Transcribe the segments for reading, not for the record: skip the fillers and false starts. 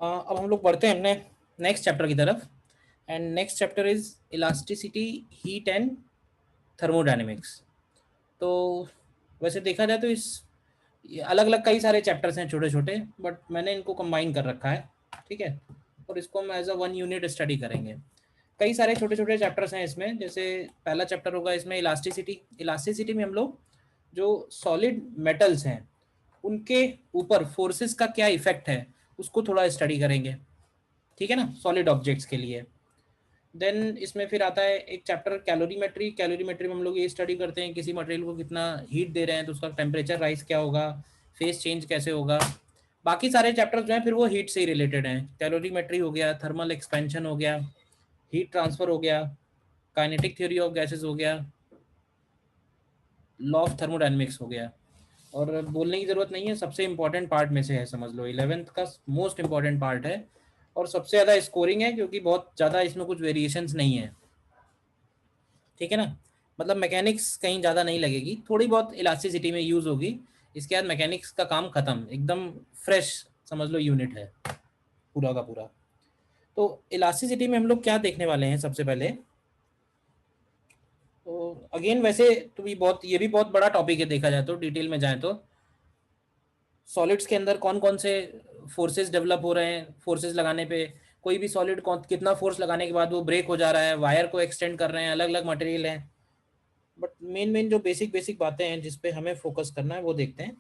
अब हम लोग बढ़ते हैं अपने नेक्स्ट चैप्टर की तरफ। And next chapter is elasticity, heat and thermodynamics. तो वैसे देखा जाए तो इस अलग अलग कई सारे चैप्टर्स हैं छोटे छोटे, बट मैंने इनको कंबाइन कर रखा है। ठीक है, और इसको हम as a one unit study करेंगे। कई सारे छोटे छोटे चैप्टर्स हैं इसमें। जैसे पहला चैप्टर होगा इसमें इलास्टिसिटी। इलास्टिसिटी में हम लोग जो सॉलिड मेटल्स हैं उनके ऊपर फोर्सेस का क्या इफेक्ट है उसको थोड़ा स्टडी करेंगे। ठीक है ना, सॉलिड ऑब्जेक्ट्स के लिए। देन इसमें फिर आता है एक चैप्टर कैलोरीमेट्री। कैलोरीमेट्री में हम लोग ये स्टडी करते हैं किसी मटेरियल को कितना हीट दे रहे हैं तो उसका टेम्परेचर राइज क्या होगा, फेस चेंज कैसे होगा। बाकी सारे चैप्टर्स जो हैं फिर वो हीट से ही रिलेटेड हैं। कैलोरीमेट्री हो गया, थर्मल एक्सपेंशन हो गया, हीट ट्रांसफर हो गया, काइनेटिक थ्योरी ऑफ गैसेस हो गया, लॉ ऑफ थर्मोडायनेमिक्स हो गया। और बोलने की ज़रूरत नहीं है, सबसे इंपॉर्टेंट पार्ट में से है, समझ लो 11th का मोस्ट इंपॉर्टेंट पार्ट है। और सबसे ज़्यादा स्कोरिंग है क्योंकि बहुत ज़्यादा इसमें कुछ वेरिएशंस नहीं है। ठीक है ना, मतलब मैकेनिक्स कहीं ज़्यादा नहीं लगेगी, थोड़ी बहुत इलास्टिसिटी में यूज़ होगी। इसके बाद मैकेनिक्स का काम ख़त्म, एकदम फ्रेश समझ लो यूनिट है पूरा का पूरा। तो इलास्टिसिटी में हम लोग क्या देखने वाले हैं सबसे पहले। तो अगेन वैसे तो ये भी बहुत बड़ा टॉपिक है देखा जाए तो, डिटेल में जाए तो। सॉलिड्स के अंदर कौन कौन से फोर्सेस डेवलप हो रहे हैं, फोर्सेस लगाने पे कोई भी सॉलिड कितना फोर्स लगाने के बाद वो ब्रेक हो जा रहा है, वायर को एक्सटेंड कर रहे हैं, अलग अलग मटेरियल है। बट मेन मेन जो बेसिक बेसिक बातें हैं जिस पे हमें फोकस करना है वो देखते हैं।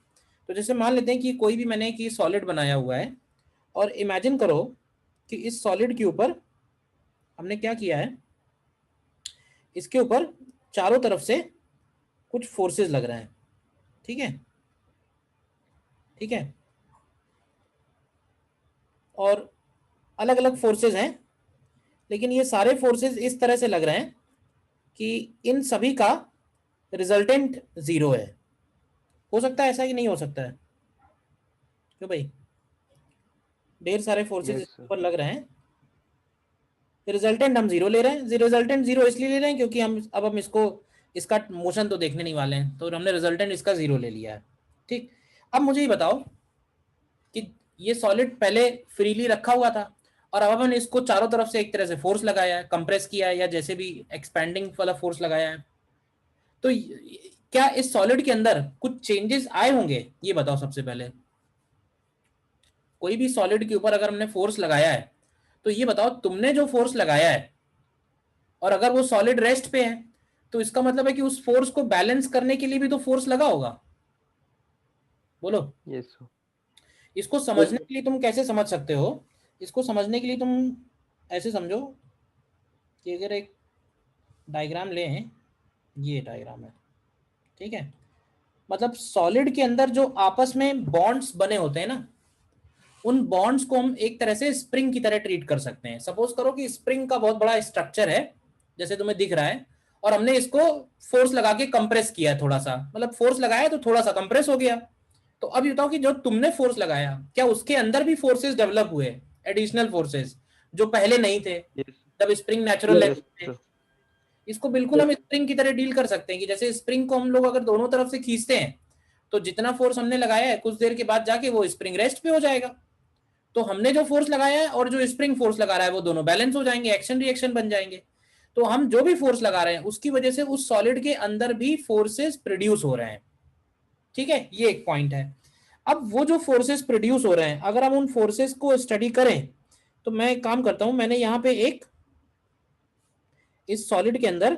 तो जैसे मान लेते हैं कि कोई भी मैंने कि सॉलिड बनाया हुआ है, और इमेजिन करो कि इस सॉलिड के ऊपर हमने क्या किया है, इसके ऊपर चारों तरफ से कुछ फोर्सेस लग रहे हैं। ठीक है, ठीक है, और अलग अलग फोर्सेस हैं, लेकिन ये सारे फोर्सेस इस तरह से लग रहे हैं कि इन सभी का रिजल्टेंट जीरो है। हो सकता है ऐसा कि नहीं हो सकता है? क्यों भाई, ढेर सारे फोर्सेस यस इसके सर। ऊपर लग रहे हैं, रिजल्टेंट हम जीरो ले रहे हैं। रिजल्टेंट जीरो इसलिए ले रहे हैं क्योंकि हम इसको इसका मोशन तो देखने नहीं वाले हैं, तो हमने रिजल्टेंट इसका जीरो ले लिया है। ठीक, अब मुझे ये बताओ कि ये सॉलिड पहले फ्रीली रखा हुआ था, और अब हमने इसको चारों तरफ से एक तरह से फोर्स लगाया है, कंप्रेस किया है, या जैसे भी एक्सपैंडिंग वाला फोर्स लगाया है। तो क्या इस सॉलिड के अंदर कुछ चेंजेस आए होंगे, ये बताओ सबसे पहले। कोई भी सॉलिड के ऊपर अगर हमने फोर्स लगाया है तो ये बताओ तुमने जो फोर्स लगाया है, और अगर वो सॉलिड रेस्ट पे है तो इसका मतलब है कि उस फोर्स को बैलेंस करने के लिए भी तो फोर्स लगा होगा। बोलो। Yes sir. इसको समझने के लिए तुम कैसे समझ सकते हो, इसको समझने के लिए तुम ऐसे समझो कि अगर एक डायग्राम लें, ये डायग्राम है। ठीक है, मतलब सॉलिड के अंदर जो आपस में बॉन्ड्स बने होते हैं ना, उन बॉन्ड्स को हम एक तरह से स्प्रिंग की तरह ट्रीट कर सकते हैं। सपोज करो कि स्प्रिंग का बहुत बड़ा स्ट्रक्चर है जैसे तुम्हें दिख रहा है, और हमने इसको फोर्स लगा के कंप्रेस किया है थोड़ा सा, मतलब फोर्स लगाया तो थोड़ा सा कंप्रेस हो गया। तो अब बताओ कि जो तुमने फोर्स लगाया क्या उसके अंदर भी फोर्सेस डेवलप हुए, एडिशनल फोर्सेस जो पहले नहीं थे यस। जब स्प्रिंग नेचुरल यस लेवल पे। सर। इसको बिल्कुल हम स्प्रिंग की तरह डील कर सकते हैं कि जैसे स्प्रिंग को हम लोग अगर दोनों तरफ से खींचते हैं तो जितना फोर्स हमने लगाया है कुछ देर के बाद जाके वो स्प्रिंग रेस्ट पे हो जाएगा। तो हमने जो फोर्स लगाया है और जो स्प्रिंग फोर्स लगा रहा है वो दोनों बैलेंस हो जाएंगे, एक्शन रिएक्शन बन जाएंगे। तो हम जो भी फोर्स लगा रहे हैं उसकी वजह से उस सॉलिड के अंदर भी फोर्सेस प्रोड्यूस हो रहे हैं। ठीक है, ये एक पॉइंट है। अब वो जो फोर्सेस प्रोड्यूस हो रहे हैं अगर हम उन फोर्सेस को स्टडी करें, तो मैं एक काम करता हूं, मैंने यहां पे एक इस सॉलिड के अंदर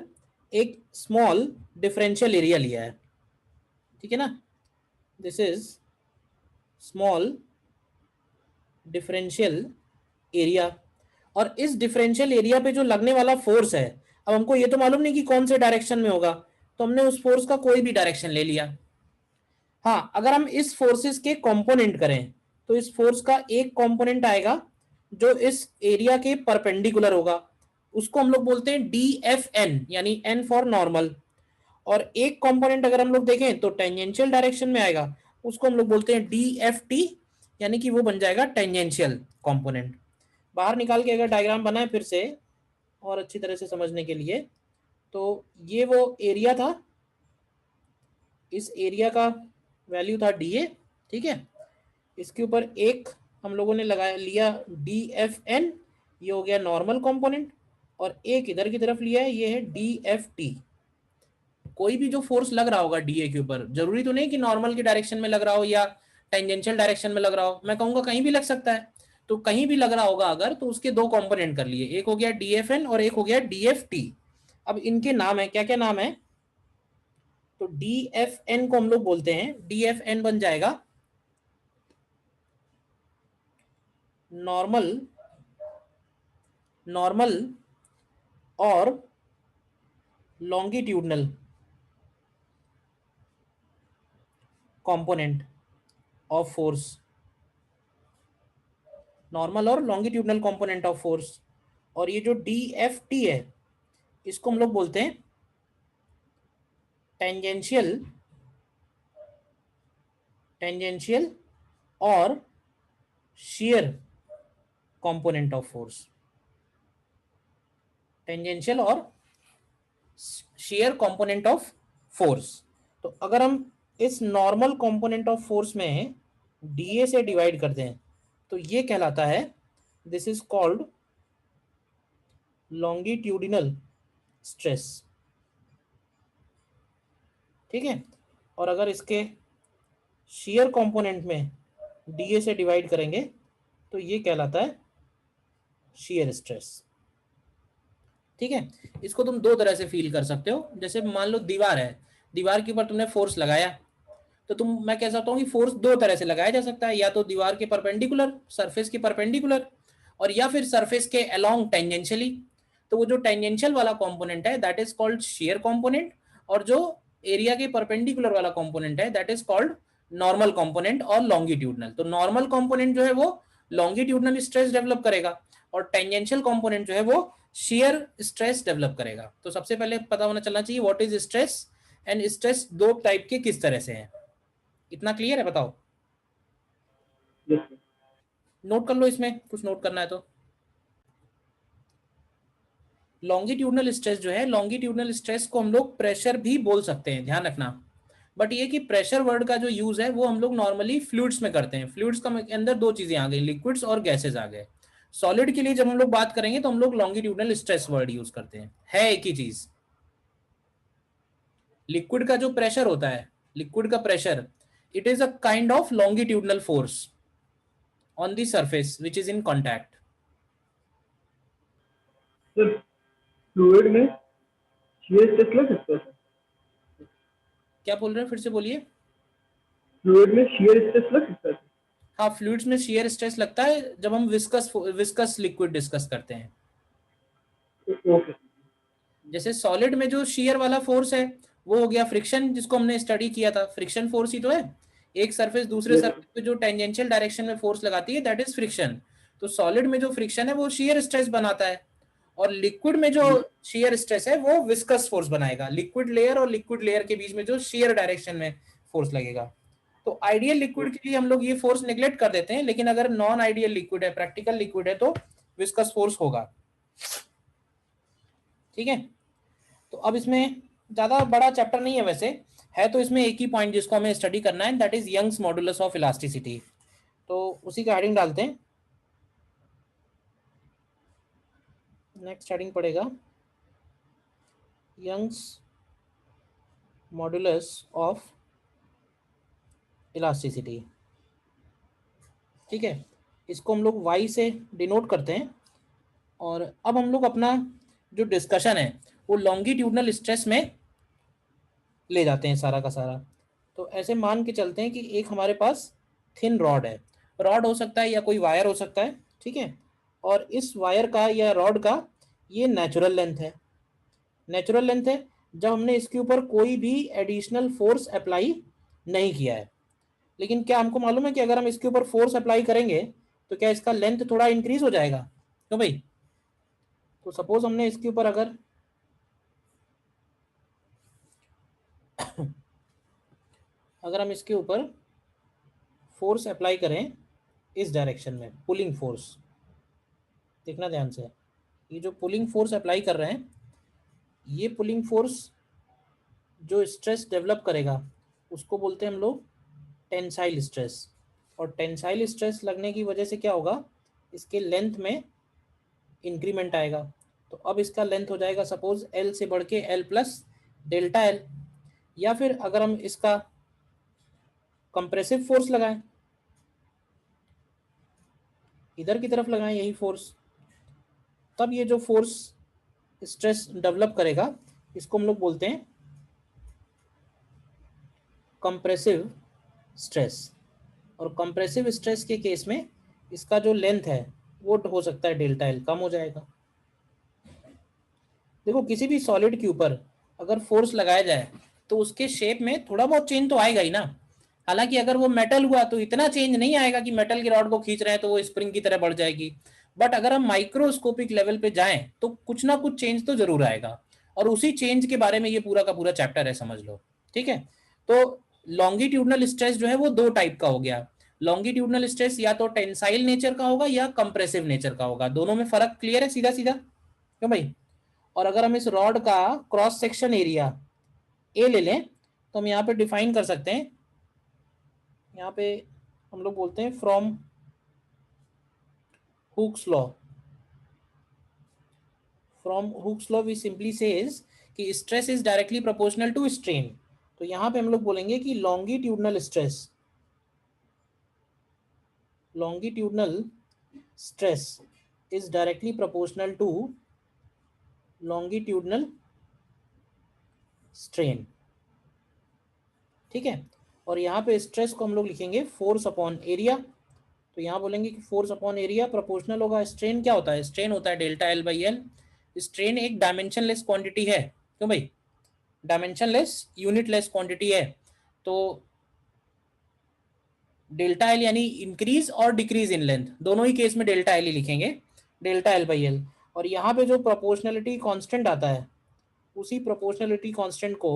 एक स्मॉल डिफरेंशियल एरिया लिया है। ठीक है ना, this is small differential area. और इस डिफरेंशियल एरिया पे जो लगने वाला फोर्स है, अब हमको ये तो मालूम नहीं कि कौन से डायरेक्शन में होगा, तो हमने उस फोर्स का कोई भी डायरेक्शन ले लिया। हाँ, अगर हम इस फोर्सेस के कंपोनेंट करें तो इस फोर्स का एक कंपोनेंट आएगा जो इस एरिया के परपेंडिकुलर होगा, उसको हम लोग बोलते हैं डी एफ एन, यानी एन फॉर नॉर्मल। और एक कंपोनेंट अगर हम लोग देखें तो टेंजेंशियल डायरेक्शन में आएगा, उसको हम लोग बोलते हैं डी एफ टी, यानी कि वो बन जाएगा टेंजेंशियल कंपोनेंट। बाहर निकाल के अगर डायग्राम बनाए फिर से और अच्छी तरह से समझने के लिए, तो ये वो एरिया था, इस एरिया का वैल्यू था डी ए। ठीक है, इसके ऊपर एक हम लोगों ने लगाया लिया DFN, ये हो गया नॉर्मल कंपोनेंट, और एक इधर की तरफ लिया है, ये है DFT। कोई भी जो फोर्स लग रहा होगा DA के ऊपर, जरूरी तो नहीं कि नॉर्मल की डायरेक्शन में लग रहा हो या टेंजेंशियल डायरेक्शन में लग रहा हो, मैं कहूंगा कहीं भी लग सकता है। तो कहीं भी लग रहा होगा अगर, तो उसके दो कंपोनेंट कर लिए, एक हो गया DFN और एक हो गया DFT। अब इनके नाम है, क्या क्या नाम है? तो DFN को हम लोग बोलते हैं, DFN बन जाएगा नॉर्मल, नॉर्मल और longitudinal component of force, normal और लॉन्गिट्यूडनल कंपोनेंट ऑफ फोर्स। और ये जो DFT है, इसको हम लोग बोलते हैं टेंजेंशियल, टेंजेंशियल और shear component of force, tangential और shear कंपोनेंट ऑफ फोर्स। तो अगर हम इस नॉर्मल कंपोनेंट ऑफ फोर्स में DA से डिवाइड करते हैं तो ये कहलाता है, this is called longitudinal stress, ठीक है। और अगर इसके shear कंपोनेंट में DA से डिवाइड करेंगे तो ये कहलाता है shear स्ट्रेस, ठीक है। इसको तुम दो तरह से फील कर सकते हो। जैसे मान लो दीवार है, दीवार के ऊपर तुमने फोर्स लगाया, तो मैं कह सकता हूँ कि फोर्स दो तरह से लगाया जा सकता है, या तो दीवार के परपेंडिकुलर, सरफेस के परपेंडिकुलर, और या फिर सरफेस के अलोंग टेंजेंशियली। तो वो जो टेंजेंशियल वाला कंपोनेंट है that is called share component, और जो एरिया के परपेंडिकुलर वाला कंपोनेंट है that is called normal component और लॉन्गिट्यूडनल। तो नॉर्मल कंपोनेंट जो है वो लॉन्गिट्यूडनल स्ट्रेस डेवलप करेगा, और टेंजेंशियल कंपोनेंट जो है वो शेयर स्ट्रेस डेवलप करेगा। तो सबसे पहले पता होना चलना चाहिए what is stress, and stress दो टाइप के किस तरह से हैं। इतना क्लियर है? बताओ। नोट कर लो, इसमें कुछ नोट करना है तो। लॉन्गिट्यूडनल स्ट्रेस जो है, लॉन्गिट्यूडनल स्ट्रेस को हम लोग प्रेशर भी बोल सकते हैं, ध्यान रखना। बट ये कि प्रेशर वर्ड का जो यूज है वो हम लोग नॉर्मली फ्लूइड्स में करते हैं। फ्लूइड्स का अंदर दो चीजें आ गई, लिक्विड्स और गैसेज आ गए। सॉलिड के लिए जब हम लोग बात करेंगे तो हम लोग लॉन्गिट्यूडनल स्ट्रेस वर्ड यूज करते हैं, है एक ही चीज। लिक्विड का जो प्रेशर होता है, लिक्विड का pressure, it is a kind of longitudinal force on the surface which is in contact. Sir fluid में shear स्ट्रेस लग सकता है? क्या बोल रहे हैं, फिर से बोलिए। फ्लूइड में shear स्ट्रेस लग सकता है? हाँ, फ्लूइड्स में शियर स्ट्रेस लगता है जब हम विस्कस लिक्विड डिस्कस करते हैं। ओके। जैसे सॉलिड में जो शियर वाला फोर्स है वो हो गया फ्रिक्शन, जिसको हमने स्टडी किया था, फ्रिक्शन फोर्स ही तो है। एक सरफेस दूसरे सरफेस पे जो टेंजेंशियल डायरेक्शन में फोर्स लगाती है दैट इज फ्रिक्शन। तो सॉलिड में जो फ्रिक्शन है वो शियर स्ट्रेस बनाता है, और लिक्विड में जो शियर स्ट्रेस है वो विस्कस फोर्स बनाएगा। लिक्विड लेयर और लिक्विड लेयर के बीच में जो शियर डायरेक्शन में फोर्स लगेगा। तो आइडियल लिक्विड के लिए हम लोग ये फोर्स नेग्लेक्ट कर देते हैं, लेकिन अगर नॉन आइडियल लिक्विड है, प्रैक्टिकल लिक्विड है, तो विस्कस फोर्स होगा, ठीक है। तो अब इसमें ज्यादा बड़ा चैप्टर नहीं है वैसे, है तो इसमें एक ही पॉइंट जिसको हमें स्टडी करना है, that is Young's modulus of elasticity. तो उसी का हेडिंग डालते हैं। नेक्स्ट हेडिंग पड़ेगा यंग्स मॉडुलस ऑफ इलास्टिसिटी, ठीक है। इसको हम लोग y से डिनोट करते हैं। और अब हम लोग अपना जो डिस्कशन है वो लॉन्गिट्यूडनल स्ट्रेस में ले जाते हैं सारा का सारा। तो ऐसे मान के चलते हैं कि एक हमारे पास थिन रॉड है, रॉड हो सकता है या कोई वायर हो सकता है, ठीक है। और इस वायर का या रॉड का ये नेचुरल लेंथ है, नेचुरल लेंथ है जब हमने इसके ऊपर कोई भी एडिशनल फोर्स अप्लाई नहीं किया है। लेकिन क्या हमको मालूम है कि अगर हम इसके ऊपर फोर्स अप्लाई करेंगे तो क्या इसका लेंथ थोड़ा इंक्रीज हो जाएगा? क्यों भाई? तो सपोज हमने इसके ऊपर अगर हम इसके ऊपर फोर्स अप्लाई करें इस डायरेक्शन में, पुलिंग फोर्स, देखना ध्यान से, ये जो पुलिंग फोर्स अप्लाई कर रहे हैं, ये पुलिंग फोर्स जो स्ट्रेस डेवलप करेगा उसको बोलते हैं हम लोग टेंसाइल स्ट्रेस। और टेंसाइल स्ट्रेस लगने की वजह से क्या होगा, इसके लेंथ में इंक्रीमेंट आएगा। तो अब इसका लेंथ हो जाएगा सपोज एल से बढ़ के एल प्लस डेल्टा एल। या फिर अगर हम इसका कंप्रेसिव फोर्स लगाएं, इधर की तरफ लगाएं यही फोर्स, तब ये जो फोर्स स्ट्रेस डेवलप करेगा इसको हम लोग बोलते हैं कंप्रेसिव स्ट्रेस। और कंप्रेसिव स्ट्रेस के केस में इसका जो लेंथ है वो हो सकता है डेल्टा एल कम हो जाएगा। देखो किसी भी सॉलिड के ऊपर अगर फोर्स लगाया जाए तो उसके शेप में थोड़ा बहुत चेंज तो आएगा ही ना। हालांकि अगर वो मेटल हुआ तो इतना चेंज नहीं आएगा कि मेटल की रॉड को खींच रहे हैं तो वो स्प्रिंग की तरह बढ़ जाएगी। बट अगर हम माइक्रोस्कोपिक लेवल पे जाएं तो कुछ ना कुछ चेंज तो जरूर आएगा, और उसी चेंज के बारे में ये पूरा का पूरा चैप्टर है, समझ लो। ठीक है, तो लॉन्गिट्यूडनल स्ट्रेस जो है वो दो टाइप का हो गया। लॉन्गिट्यूडनल स्ट्रेस या तो टेंसाइल नेचर का होगा या कंप्रेसिव नेचर का होगा, दोनों में फर्क क्लियर है सीधा सीधा, क्यों भाई। और अगर हम इस रॉड का क्रॉस सेक्शन एरिया ए ले लें तो हम यहाँ पे डिफाइन कर सकते हैं, यहाँ पे हम लोग बोलते हैं from Hooke's law. From Hooke's law we simply says कि stress is directly proportional to strain. तो यहाँ पे हम लोग बोलेंगे कि longitudinal stress, longitudinal stress is directly proportional to longitudinal strain. ठीक है, और यहाँ पे स्ट्रेस को हम लोग लिखेंगे फोर्स अपॉन एरिया। तो यहाँ बोलेंगे कि फोर्स अपॉन एरिया प्रोपोर्शनल होगा, स्ट्रेन क्या होता है, स्ट्रेन होता है delta L by L. Strain एक डायमेंशनलेस क्वांटिटी है, क्यों भाई, डायमेंशनलेस यूनिटलेस क्वांटिटी है। तो डेल्टा एल यानी इंक्रीज और डिक्रीज इन लेंथ, दोनों ही केस में डेल्टा एल ही लिखेंगे, डेल्टा एल बाई एल। और यहाँ पे जो प्रोपोर्शनलिटी कांस्टेंट आता है उसी प्रोपोर्शनलिटी कांस्टेंट को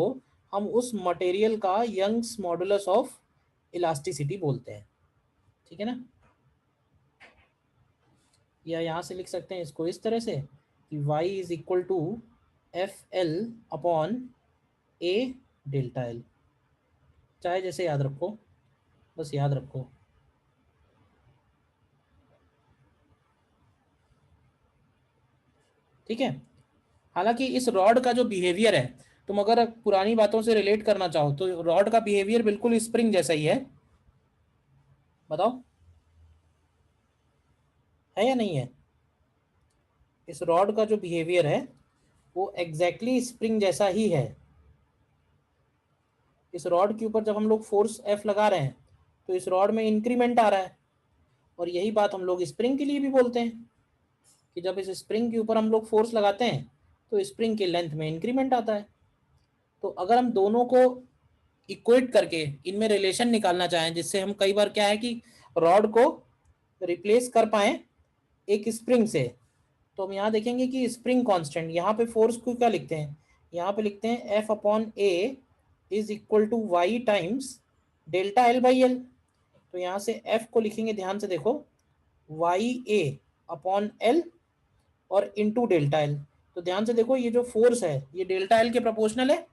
हम उस मटेरियल का यंग्स मॉडुलस ऑफ इलास्टिसिटी बोलते हैं। ठीक है ना, या यहाँ से लिख सकते हैं इसको इस तरह से कि y is equal to F L upon A delta L, चाहे जैसे याद रखो, बस याद रखो। ठीक है, हालांकि इस रॉड का जो बिहेवियर है, तुम अगर पुरानी बातों से रिलेट करना चाहो तो रॉड का बिहेवियर बिल्कुल स्प्रिंग जैसा ही है, बताओ है या नहीं है। इस रॉड का जो बिहेवियर है वो एग्जैक्टली स्प्रिंग जैसा ही है। इस रॉड के ऊपर जब हम लोग फोर्स एफ लगा रहे हैं तो इस रॉड में इंक्रीमेंट आ रहा है, और यही बात हम लोग स्प्रिंग के लिए भी बोलते हैं कि जब इस स्प्रिंग के ऊपर हम लोग फोर्स लगाते हैं तो स्प्रिंग के लेंथ में इंक्रीमेंट आता है। तो अगर हम दोनों को इक्वेट करके इनमें रिलेशन निकालना चाहें, जिससे हम कई बार क्या है कि रॉड को रिप्लेस कर पाए एक स्प्रिंग से, तो हम यहाँ देखेंगे कि स्प्रिंग कांस्टेंट, यहाँ पे फोर्स को क्या लिखते हैं, यहाँ पे लिखते हैं F upon A is equal to Y times delta L by L. तो यहाँ से एफ को लिखेंगे, ध्यान से देखो, वाई ए अपॉन एल और इनटू डेल्टा एल। तो ध्यान से देखो ये जो फोर्स है ये डेल्टा एल के प्रोपोर्शनल है,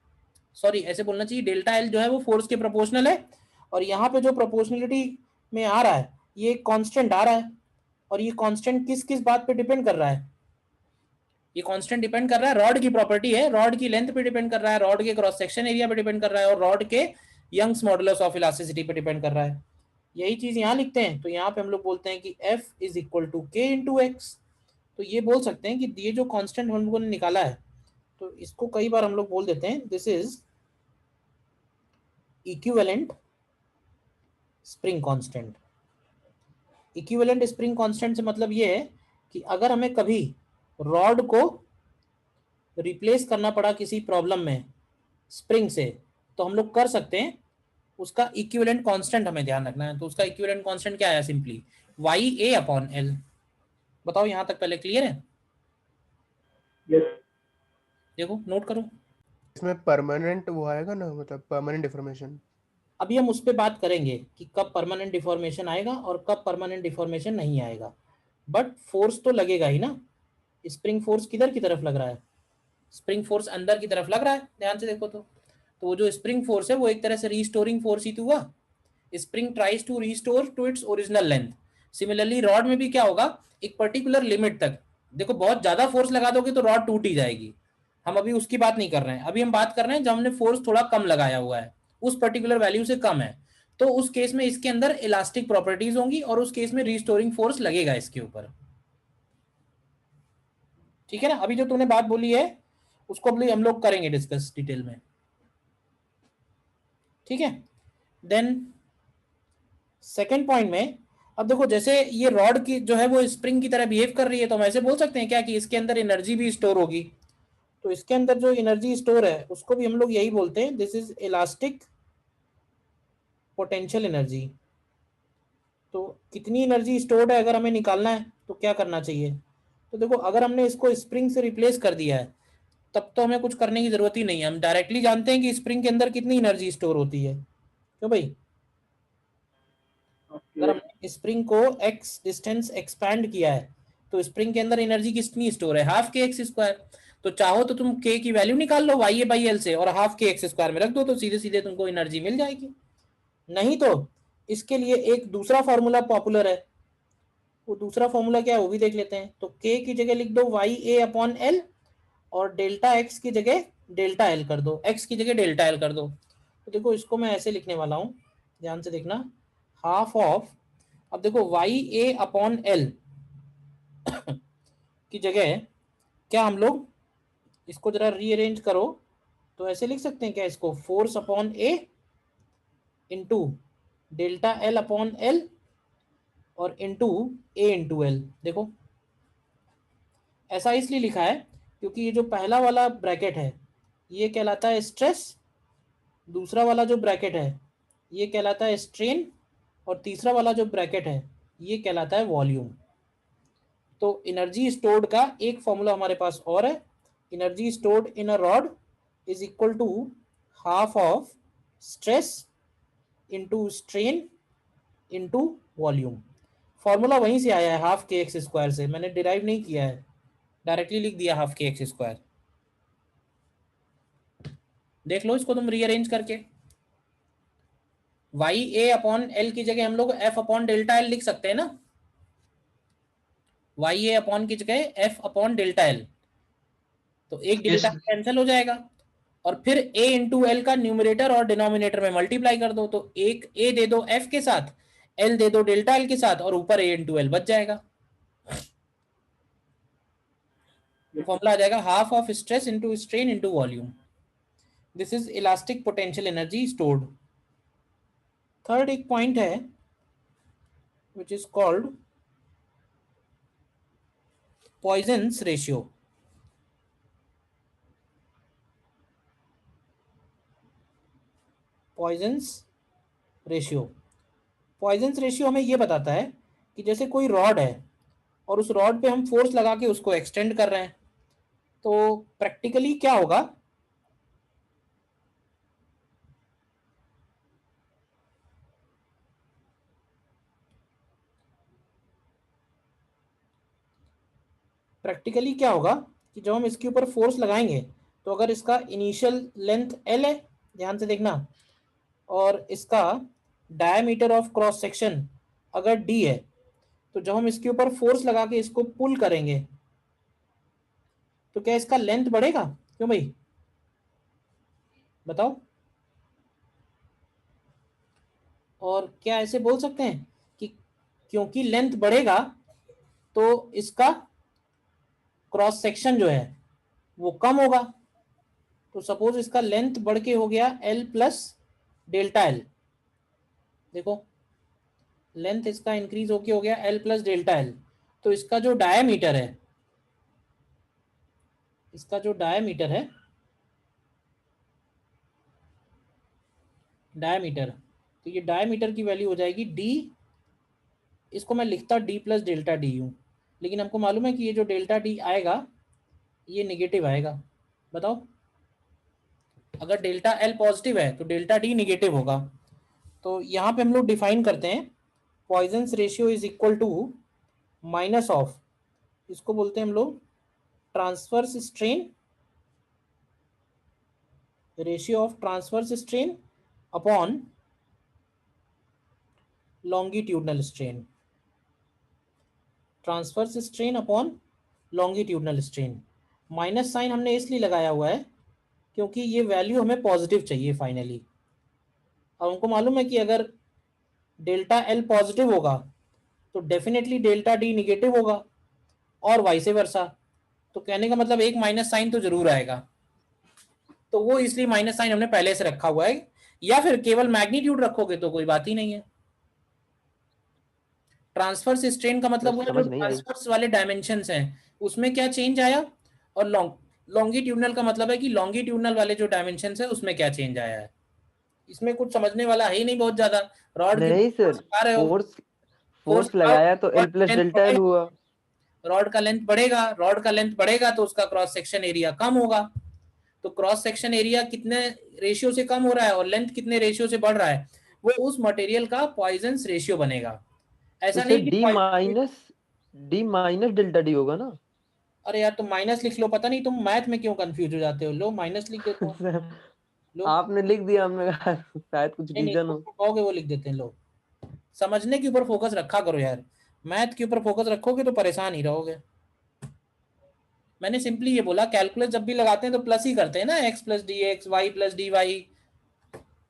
सॉरी ऐसे बोलना चाहिए, डेल्टा एल जो है वो फोर्स के प्रोपोर्शनल है। और यहाँ पे जो प्रोपोर्शनलिटी में आ रहा है ये कांस्टेंट आ रहा है, और ये कांस्टेंट किस किस बात पे डिपेंड कर रहा है, ये कांस्टेंट डिपेंड कर रहा है, रॉड की प्रॉपर्टी है, रॉड की लेंथ पे डिपेंड कर रहा है, रॉड के क्रॉस सेक्शन एरिया पे डिपेंड कर रहा है, और रॉड के यंग्स मॉडुलस ऑफ इलास्टिसिटी पे डिपेंड कर रहा है। यही चीज यहाँ लिखते हैं, तो यहाँ पे हम लोग बोलते हैं कि F इज इक्वल टू के इंटू एक्स। तो ये बोल सकते हैं कि ये जो कांस्टेंट हम लोगों ने निकाला है, तो इसको कई बार हम लोग बोल देते हैं this is equivalent spring constant. Equivalent spring constant से मतलब ये है कि अगर हमें कभी रॉड को रिप्लेस करना पड़ा किसी प्रॉब्लम में स्प्रिंग से, तो हम लोग कर सकते हैं, उसका इक्विवेलेंट कांस्टेंट हमें ध्यान रखना है। तो उसका इक्विवेलेंट कांस्टेंट क्या है, simply Y A upon L. बताओ यहाँ तक पहले क्लियर है, यस। देखो नोट करो। इसमें परमानेंट वो आएगा ना, मतलब परमानेंट डिफॉर्मेशन। अभी हम उस पर बात करेंगे कि कब परमानेंट डिफॉर्मेशन आएगा और कब परमानेंट डिफॉर्मेशन नहीं आएगा, बट फोर्स तो लगेगा ही ना। स्प्रिंग फोर्स किधर की तरफ लग रहा है, स्प्रिंग फोर्स अंदर की तरफ लग रहा है, ध्यान से देखो। तो वो जो स्प्रिंग फोर्स है वो एक तरह से रीस्टोरिंग फोर्स ही तो हुआ, spring tries to restore to its original length. Similarly rod में भी क्या होगा, एक पर्टिकुलर लिमिट तक, देखो बहुत ज्यादा फोर्स लगा दोगे तो रॉड टूट ही जाएगी। हम अभी उसकी बात नहीं कर रहे हैं, अभी हम बात कर रहे हैं जब हमने फोर्स थोड़ा कम लगाया हुआ है, उस पर्टिकुलर वैल्यू से कम है, तो उस केस में इसके अंदर इलास्टिक प्रॉपर्टीज होंगी और उस केस में रिस्टोरिंग फोर्स लगेगा इसके ऊपर। ठीक है ना, अभी जो तूने बात बोली है उसको अभी हम लोग करेंगे डिस्कस डिटेल में। ठीक है, देन सेकेंड पॉइंट में, अब देखो जैसे ये रॉड की जो है वो स्प्रिंग की तरह बिहेव कर रही है, तो हम ऐसे बोल सकते हैं क्या कि इसके अंदर एनर्जी भी स्टोर होगी। तो इसके अंदर जो एनर्जी स्टोर है उसको भी हम लोग यही बोलते हैं, this is elastic potential energy. तो कितनी एनर्जी स्टोर्ड है अगर हमें निकालना है तो क्या करना चाहिए, तो देखो अगर हमने इसको स्प्रिंग से रिप्लेस कर दिया है तब तो हमें कुछ करने की जरूरत ही नहीं है, हम डायरेक्टली जानते हैं कि स्प्रिंग के अंदर कितनी एनर्जी स्टोर होती है। क्यों भाई, अगर ओके। हमने स्प्रिंग को x डिस्टेंस एक्सपैंड किया है तो स्प्रिंग के अंदर एनर्जी कितनी स्टोर है, हाफ के एक्स स्क्वायर। तो चाहो तो तुम k की वैल्यू निकाल लो y a बाई एल से और हाफ के एक्स स्क्वायर में रख दो, तो सीधे सीधे तुमको एनर्जी मिल जाएगी। नहीं तो इसके लिए एक दूसरा फॉर्मूला पॉपुलर है, वो दूसरा फॉर्मूला क्या है वो भी देख लेते हैं। तो k की जगह लिख दो वाई ए अपॉन एल और डेल्टा एक्स की जगह डेल्टा एल कर दो, x की जगह डेल्टा एल कर दो। तो देखो इसको मैं ऐसे लिखने वाला हूँ, ध्यान से देखना, हाफ ऑफ, अब देखो वाई ए अपॉन एल की जगह क्या हम लोग इसको जरा रीअरेंज करो तो ऐसे लिख सकते हैं क्या इसको, force upon A into delta L upon L और इंटू ए इंटू एल। देखो ऐसा इसलिए लिखा है क्योंकि ये जो पहला वाला ब्रैकेट है ये कहलाता है स्ट्रेस, दूसरा वाला जो ब्रैकेट है ये कहलाता है स्ट्रेन और तीसरा वाला जो ब्रैकेट है ये कहलाता है वॉल्यूम। तो एनर्जी स्टोर्ड का एक फॉर्मूला हमारे पास और है, energy stored in a rod is equal to half of stress into strain into volume. Formula वहीं से आया है, हाफ के एक्स स्क्वायर से, मैंने डिराइव नहीं किया है, डायरेक्टली लिख दिया हाफ के एक्स स्क्वायर। देख लो इसको तुम रीअरेंज करके, वाई ए अपॉन एल की जगह हम लोग एफ अपॉन डेल्टा एल लिख सकते हैं ना, वाई ए अपॉन की जगह एफ अपॉन डेल्टा एल, तो एक डेल्टा कैंसिल हो जाएगा और फिर a इंटू एल का न्यूमरेटर और डिनोमिनेटर में मल्टीप्लाई कर दो, तो एक a दे दो f के साथ, l दे दो डेल्टा एल के साथ और ऊपर a इंटू एल बच जाएगा। फॉर्मूला आ जाएगा half of stress into strain into volume, this is elastic potential energy stored. Third एक पॉइंट है which is called Poisson's ratio. Poisson's ratio, Poisson's ratio हमें ये बताता है कि जैसे कोई रॉड है और उस रॉड पे हम फोर्स लगा के उसको एक्सटेंड कर रहे हैं, तो प्रैक्टिकली क्या होगा, प्रैक्टिकली क्या होगा कि जब हम इसके ऊपर फोर्स लगाएंगे तो अगर इसका इनिशियल लेंथ एल है, ध्यान से देखना, और इसका डायमीटर ऑफ क्रॉस सेक्शन अगर डी है, तो जब हम इसके ऊपर फोर्स लगा के इसको पुल करेंगे तो क्या इसका लेंथ बढ़ेगा, क्यों भाई बताओ। और क्या ऐसे बोल सकते हैं कि क्योंकि लेंथ बढ़ेगा तो इसका क्रॉस सेक्शन जो है वो कम होगा, तो सपोज इसका लेंथ बढ़ के हो गया एल प्लस डेल्टा एल, देखो लेंथ इसका इंक्रीज होके हो गया एल प्लस डेल्टा एल, तो इसका जो डायमीटर है, इसका जो डायमीटर है, डायमीटर, तो ये डायमीटर की वैल्यू हो जाएगी डी, इसको मैं लिखता डी प्लस डेल्टा डी हूँ, लेकिन हमको मालूम है कि ये जो डेल्टा डी आएगा ये निगेटिव आएगा। बताओ अगर डेल्टा एल पॉजिटिव है तो डेल्टा डी निगेटिव होगा। तो यहाँ पे हम लोग डिफाइन करते हैं Poisson's ratio is equal to minus of, इसको बोलते हैं हम लोग transverse strain, ratio of transverse strain upon longitudinal strain, transverse strain upon longitudinal strain. Minus sign हमने इसलिए लगाया हुआ है क्योंकि ये वैल्यू हमें पॉजिटिव चाहिए फाइनली। अब हमको मालूम है कि अगर डेल्टा एल पॉजिटिव होगा तो डेफिनेटली डेल्टा डी निगेटिव होगा और वाइस वर्सा। तो कहने का मतलब एक माइनस साइन तो जरूर आएगा, तो वो इसलिए माइनस साइन हमने पहले से रखा हुआ है, या फिर केवल मैग्नीट्यूड रखोगे तो कोई बात ही नहीं है। ट्रांसफर्स स्ट्रेन का मतलब बस हुआ जो समझ नहीं आई। ट्रांसफर्स वाले डायमेंशंस हैं उसमें क्या चेंज आया, और लॉन्गिट्यूडनल का मतलब है कि लॉन्गिट्यूडनल वाले जो डायमेंशंस है उसमें क्या चेंज आया है। इसमें कुछ समझने वाला है ही नहीं बहुत ज्यादा। रॉड के नहीं सर, आ रहे हो, फोर्स फोर्स फोर्स लगाया तो एल प्लस डेल्टा एल हुआ। रॉड का लेंथ बढ़ेगा, रॉड का लेंथ बढ़ेगा तो उसका क्रॉस सेक्शन एरिया कम होगा। तो क्रॉस सेक्शन एरिया कितने रेशियो से कम हो रहा है और लेंथ कितने रेशियो से बढ़ रहा है, वो उस मटेरियल का पॉइजंस रेशियो बनेगा। ऐसा तो नहीं सर कि डी माइनस डेल्टा डी होगा ना। अरे यार तुम माइनस लिख लो, पता नहीं तुम मैथ में क्यों कंफ्यूज हो जाते हो। लो माइनस लिख देता हूँ। सर लो आपने लिख दिया, हमने कहा शायद कुछ नहीं नहीं, रीजन तुम हो। कहोगे वो लिख देते हैं। लो समझने के ऊपर फोकस रखा करो यार, मैथ के ऊपर फोकस रखोगे तो परेशान ही रहोगे। मैंने सिंपली ये बोला कैलकुलस जब भी लगाते हैं तो प्लस ही करते हैं ना, X plus D X, Y plus D Y.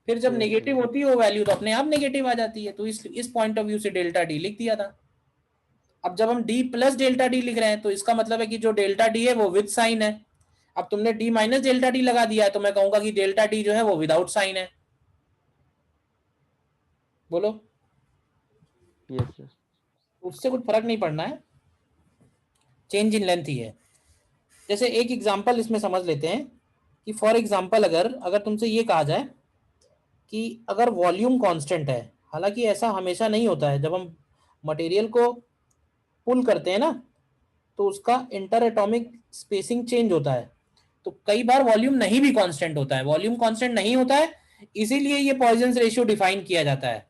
फिर जब यस नेगेटिव सर। होती है वो वैल्यू तो अपने आप नेगेटिव आ जाती है। तो इस पॉइंट ऑफ व्यू से डेल्टा डी लिख दिया था। अब जब हम डी प्लस डेल्टा डी लिख रहे हैं तो इसका मतलब है कि जो डेल्टा डी है वो विद साइन है। अब तुमने डी माइनस डेल्टा डी लगा दिया है तो मैं कहूंगा कि डेल्टा डी जो है वो विदाउट साइन है। बोलो। Yes sir. उससे कुछ फर्क नहीं पड़ना है, चेंज इन लेंथ ही है। जैसे एक एग्जांपल इसमें समझ लेते हैं कि फॉर एग्जांपल अगर अगर तुमसे ये कहा जाए कि अगर वॉल्यूम कांस्टेंट है, हालांकि ऐसा हमेशा नहीं होता है, जब हम मटेरियल को पुल करते हैं ना तो उसका इंटर एटॉमिक स्पेसिंग चेंज होता है। तो कई बार वॉल्यूम नहीं भी कांस्टेंट होता है, वॉल्यूम कांस्टेंट नहीं होता है इसीलिए ये पॉइजंस रेशियो डिफाइन किया जाता है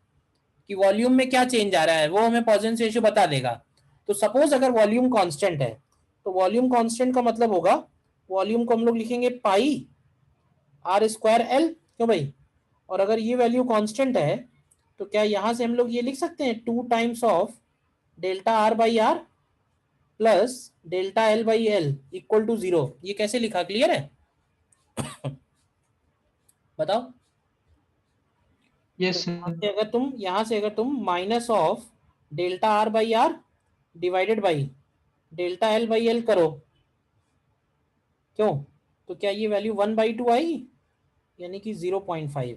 कि वॉल्यूम में क्या चेंज आ रहा है वो हमें पॉइजंस रेशियो बता देगा। तो सपोज अगर वॉल्यूम कांस्टेंट है तो वॉल्यूम कांस्टेंट का मतलब होगा, वॉल्यूम को हम लोग लिखेंगे पाई आर स्क्वायर एल, क्यों भाई। और अगर ये वैल्यू कांस्टेंट है तो क्या यहां से हम लोग ये लिख सकते हैं 2 times of delta R by R plus delta L by L equal to 0। ये कैसे लिखा, क्लियर है? बताओ। यस तो यहां से अगर तुम minus of delta R by R divided by delta L by L करो, क्यों, तो क्या ये वैल्यू 1/2 आई, यानी कि 0.5।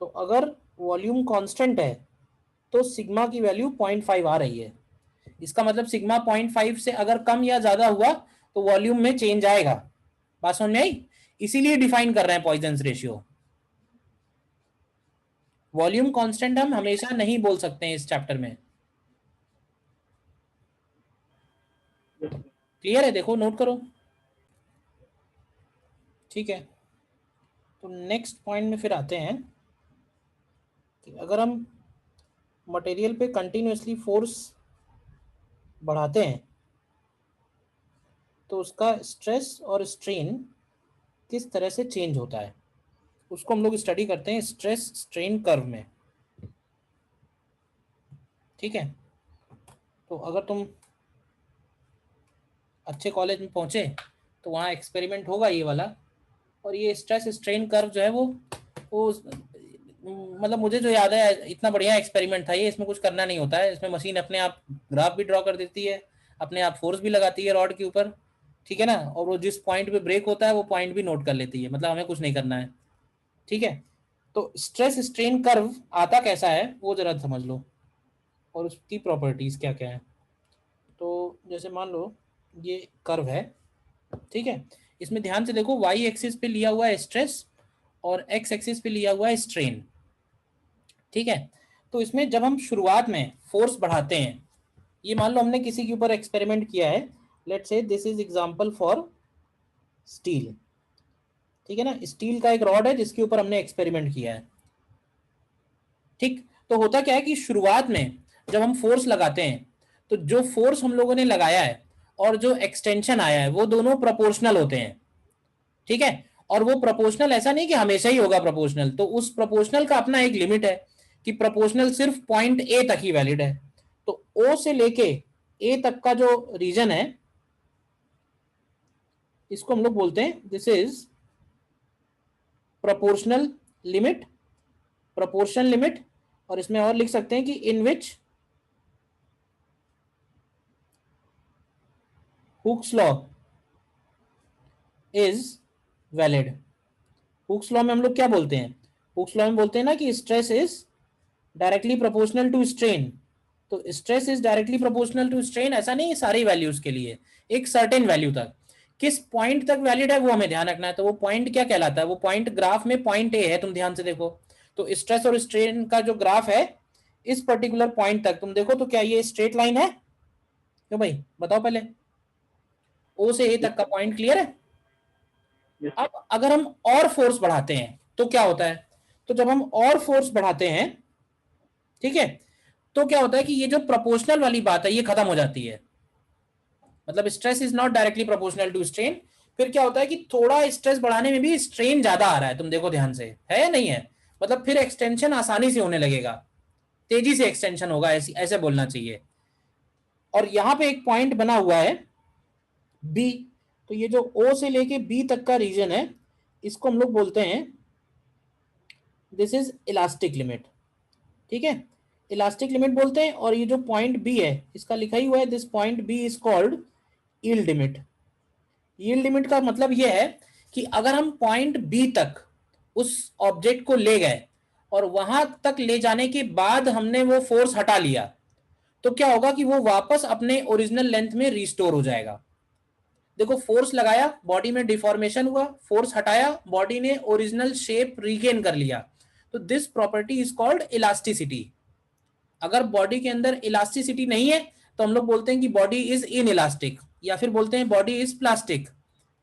तो अगर वॉल्यूम कांस्टेंट है तो सिग्मा की वैल्यू 0.5 आ रही है। इसका मतलब सिग्मा 0.5 से अगर कम या ज्यादा हुआ तो वॉल्यूम में चेंज आएगा। बात समझ में आई? इसीलिए डिफाइन कर रहे हैं पॉइजंस रेशियो। वॉल्यूम कांस्टेंट हम हमेशा नहीं बोल सकते हैं इस चैप्टर में। क्लियर है? देखो नोट करो, ठीक है। तो नेक्स्ट पॉइंट में फिर आते हैं कि अगर हम मटेरियल पे कंटिन्यूअसली फोर्स बढ़ाते हैं तो उसका स्ट्रेस और स्ट्रेन किस तरह से चेंज होता है, उसको हम लोग स्टडी करते हैं स्ट्रेस स्ट्रेन कर्व में, ठीक है। तो अगर तुम अच्छे कॉलेज में पहुंचे तो वहाँ एक्सपेरिमेंट होगा ये वाला, और ये स्ट्रेस स्ट्रेन कर्व जो है वो मतलब मुझे जो याद है इतना बढ़िया एक्सपेरिमेंट था ये। इसमें कुछ करना नहीं होता है, इसमें मशीन अपने आप ग्राफ भी ड्रॉ कर देती है, अपने आप फोर्स भी लगाती है रॉड के ऊपर, ठीक है ना, और वो जिस पॉइंट पे ब्रेक होता है वो पॉइंट भी नोट कर लेती है, मतलब हमें कुछ नहीं करना है, ठीक है। तो स्ट्रेस स्ट्रेन कर्व आता कैसा है वो जरा समझ लो और उसकी प्रॉपर्टीज क्या क्या है। तो जैसे मान लो ये कर्व है, ठीक है, इसमें ध्यान से देखो वाई एक्सिस पे लिया हुआ है स्ट्रेस और एक्स एक्सिस पे लिया हुआ है स्ट्रेन, ठीक है। तो इसमें जब हम शुरुआत में फोर्स बढ़ाते हैं, ये मान लो हमने किसी के ऊपर एक्सपेरिमेंट किया है, let's say this is example for steel, ठीक है ना, स्टील का एक रॉड है जिसके ऊपर हमने एक्सपेरिमेंट किया है, ठीक। तो होता क्या है कि शुरुआत में जब हम फोर्स लगाते हैं तो जो फोर्स हम लोगों ने लगाया है और जो एक्सटेंशन आया है वो दोनों प्रोपोर्शनल होते हैं, ठीक है। और वो प्रोपोर्शनल ऐसा नहीं कि हमेशा ही होगा प्रोपोर्शनल, तो उस प्रोपोर्शनल का अपना एक लिमिट है कि प्रोपोर्शनल सिर्फ पॉइंट ए तक ही वैलिड है। तो ओ से लेके ए तक का जो रीजन है इसको हम लोग बोलते हैं this is proportional limit, proportion limit, और इसमें और लिख सकते हैं कि in which Hooke's law is valid. Hooke's law में हम लोग क्या बोलते हैं, हुक्स लॉ में बोलते हैं ना कि stress is directly proportional to strain. तो stress is directly proportional to strain ऐसा नहीं है सारी वैल्यूज के लिए, एक सर्टेन वैल्यू तक, किस पॉइंट तक वैलिड है वो हमें ध्यान रखना है। तो वो पॉइंट क्या कहलाता है, वो पॉइंट ग्राफ में पॉइंट ए है, तुम ध्यान से देखो। तो स्ट्रेस और स्ट्रेन का जो ग्राफ है इस पर्टिकुलर पॉइंट तक तुम देखो तो क्या ये स्ट्रेट लाइन है, क्यों भाई बताओ पहले, ओ से ए तक का पॉइंट क्लियर है। Yes. अब अगर हम और फोर्स बढ़ाते हैं तो क्या होता है, तो जब हम और फोर्स बढ़ाते हैं, ठीक है, तो क्या होता है कि ये जो प्रोपोर्शनल वाली बात है ये खत्म हो जाती है, मतलब stress is not directly proportional to strain. फिर क्या होता है कि थोड़ा स्ट्रेस बढ़ाने में भी स्ट्रेन ज्यादा आ रहा है, तुम देखो ध्यान से, है या नहीं है, मतलब फिर एक्सटेंशन आसानी से होने लगेगा, तेजी से एक्सटेंशन होगा, ऐसे बोलना चाहिए। और यहां पे एक पॉइंट बना हुआ है बी, तो ये जो ओ से लेके बी तक का रीजन है इसको हम लोग बोलते हैं दिस इज इलास्टिक लिमिट, ठीक है, इलास्टिक लिमिट बोलते हैं। और ये जो पॉइंट बी है इसका लिखा ही हुआ है this point B is called yield limit. Yield limit का मतलब ये है कि अगर हम पॉइंट बी तक उस ऑब्जेक्ट को ले गए और वहां तक ले जाने के बाद हमने वो फोर्स हटा लिया तो क्या होगा कि वो वापस अपने ओरिजिनल लेंथ में रिस्टोर हो जाएगा। देखो फोर्स लगाया बॉडी में डिफॉर्मेशन हुआ, फोर्स हटाया बॉडी ने ओरिजिनल शेप रिगेन कर लिया, तो this property is called elasticity. अगर बॉडी के अंदर इलास्टिसिटी नहीं है तो हम लोग बोलते हैं कि बॉडी इज इन इलास्टिक, या फिर बोलते हैं बॉडी इज प्लास्टिक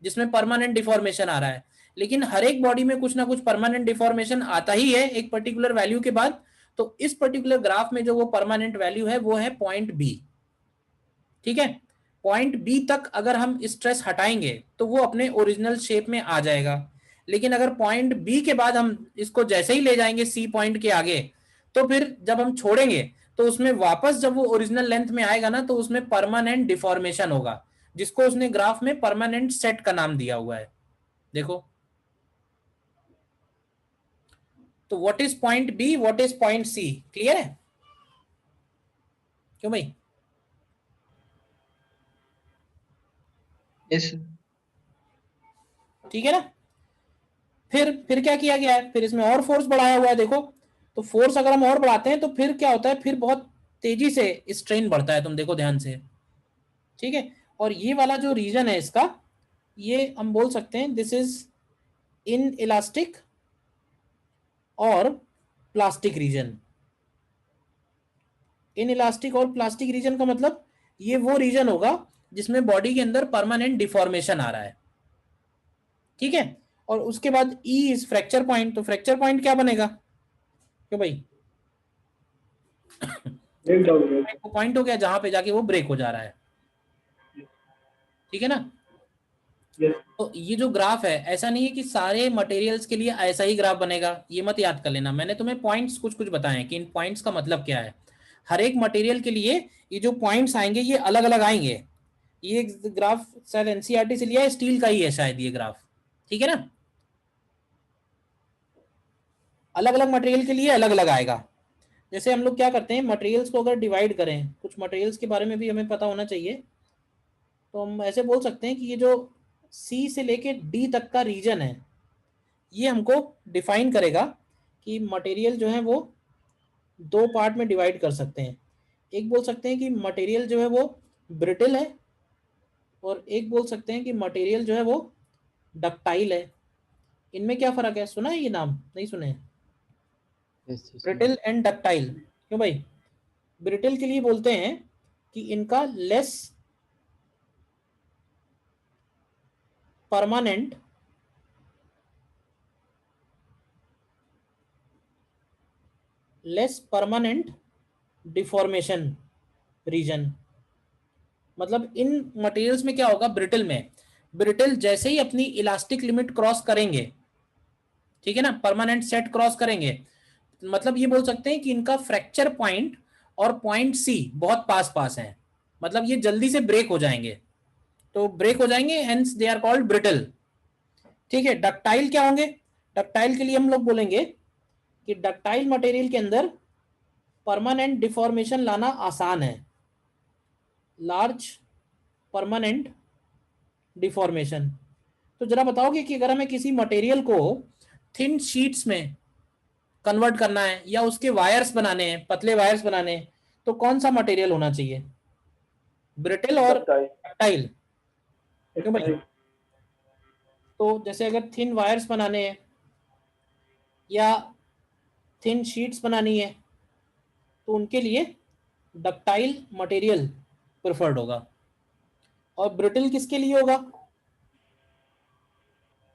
जिसमें परमानेंट डिफॉर्मेशन आ रहा है। लेकिन हर एक बॉडी में कुछ ना कुछ परमानेंट डिफॉर्मेशन आता ही है एक पर्टिकुलर वैल्यू के बाद। तो इस पर्टिकुलर ग्राफ में जो वो परमानेंट वैल्यू है वो है पॉइंट बी, ठीक है। पॉइंट बी तक अगर हम स्ट्रेस हटाएंगे तो वो अपने ओरिजिनल शेप में आ जाएगा, लेकिन अगर पॉइंट बी के बाद हम इसको जैसे ही ले जाएंगे सी पॉइंट के आगे तो फिर जब हम छोड़ेंगे तो उसमें वापस जब वो ओरिजिनल लेंथ में आएगा ना तो उसमें परमानेंट डिफॉर्मेशन होगा, जिसको उसने ग्राफ में परमानेंट सेट का नाम दिया हुआ है। देखो तो what is point B, what is point C, clear है क्यों भाई? यस ठीक है ना। फिर क्या किया गया है, फिर इसमें और फोर्स बढ़ाया हुआ है। देखो तो फोर्स अगर हम और बढ़ाते हैं तो फिर क्या होता है, फिर बहुत तेजी से स्ट्रेन बढ़ता है, तुम देखो ध्यान से, ठीक है। और ये वाला जो रीजन है इसका, ये हम बोल सकते हैं दिस इज इन इलास्टिक और प्लास्टिक रीजन। इन इलास्टिक और प्लास्टिक रीजन का मतलब ये वो रीजन होगा जिसमें बॉडी के अंदर परमानेंट डिफॉर्मेशन आ रहा है, ठीक है। और उसके बाद ई इज फ्रैक्चर पॉइंट, तो फ्रैक्चर पॉइंट क्या बनेगा क्यों भाई? ब्रेक डाउन हो गया। पॉइंट हो गया जहां पे जाके वो ब्रेक हो जा रहा है, ठीक है ना। Yes. तो ये जो ग्राफ है ऐसा नहीं है कि सारे मटेरियल्स के लिए ऐसा ही ग्राफ बनेगा, ये मत याद कर लेना। मैंने तुम्हें पॉइंट्स कुछ कुछ बताए हैं कि इन पॉइंट्स का मतलब क्या है। हर एक मटेरियल के लिए ये जो पॉइंट्स आएंगे ये अलग अलग आएंगे। ये ग्राफ शायद एनसीईआरटी से लिया है, स्टील का ही है शायद ये ग्राफ, ठीक है ना। अलग अलग मटेरियल के लिए अलग अलग आएगा। जैसे हम लोग क्या करते हैं, मटेरियल्स को अगर डिवाइड करें, कुछ मटेरियल्स के बारे में भी हमें पता होना चाहिए, तो हम ऐसे बोल सकते हैं कि ये जो सी से लेके डी तक का रीजन है ये हमको डिफाइन करेगा कि मटेरियल जो है वो दो पार्ट में डिवाइड कर सकते हैं। एक बोल सकते हैं कि मटेरियल जो है वो ब्रिटल है, और एक बोल सकते हैं कि मटेरियल जो है वो डक्टाइल है। इनमें क्या फर्क है, सुना है ये नाम, नहीं सुने? ब्रिटल एंड डक्टाइल, क्यों भाई? ब्रिटल के लिए बोलते हैं कि इनका लेस परमानेंट डिफॉर्मेशन रीजन। मतलब इन मटेरियल्स में क्या होगा, ब्रिटल में, ब्रिटल जैसे ही अपनी इलास्टिक लिमिट क्रॉस करेंगे, ठीक है ना, परमानेंट सेट क्रॉस करेंगे, मतलब ये बोल सकते हैं कि इनका फ्रैक्चर पॉइंट और पॉइंट सी बहुत पास पास हैं, मतलब ये जल्दी से ब्रेक हो जाएंगे, तो ब्रेक हो जाएंगे, hence they are called brittle. ठीक है, डक्टाइल क्या होंगे? डक्टाइल के लिए हम लोग बोलेंगे कि डक्टाइल मटेरियल के अंदर परमानेंट डिफॉर्मेशन लाना आसान है, लार्ज परमानेंट डिफॉर्मेशन। तो जरा बताओगे कि अगर हमें किसी मटेरियल को थिन शीट्स में कन्वर्ट करना है या उसके वायर्स बनाने हैं, पतले वायर्स बनाने हैं, तो कौन सा मटेरियल होना चाहिए, ब्रिटल और डक्टाइल। डक्टाइल? क्यों भाई? डक्टाइल। तो जैसे अगर थिन वायर्स बनाने हैं या थिन शीट्स बनानी है तो उनके लिए डक्टाइल मटेरियल प्रेफर्ड होगा। और ब्रिटल किसके लिए होगा,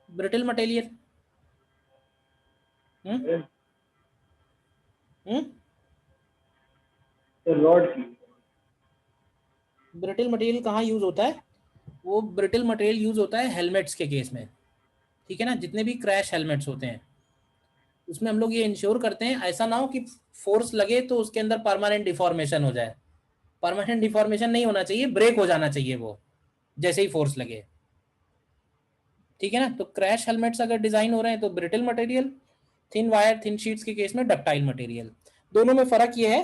ब्रिटल मटेरियल? हम्म हम्म रॉड की। ब्रिटल मटेरियल कहाँ यूज होता है? वो ब्रिटल मटेरियल यूज होता है हेलमेट्स के केस में, ठीक है ना, जितने भी क्रैश हेलमेट्स होते हैं उसमें हम लोग ये इंश्योर करते हैं ऐसा ना हो कि फोर्स लगे तो उसके अंदर परमानेंट डिफॉर्मेशन हो जाए। परमानेंट डिफॉर्मेशन नहीं होना चाहिए, ब्रेक हो जाना चाहिए वो जैसे ही फोर्स लगे, ठीक है ना। तो क्रैश हेलमेट्स अगर डिजाइन हो रहे हैं तो brittle material, thin wire thin sheets के केस में डक्टाइल मटेरियल। दोनों में फर्क ये है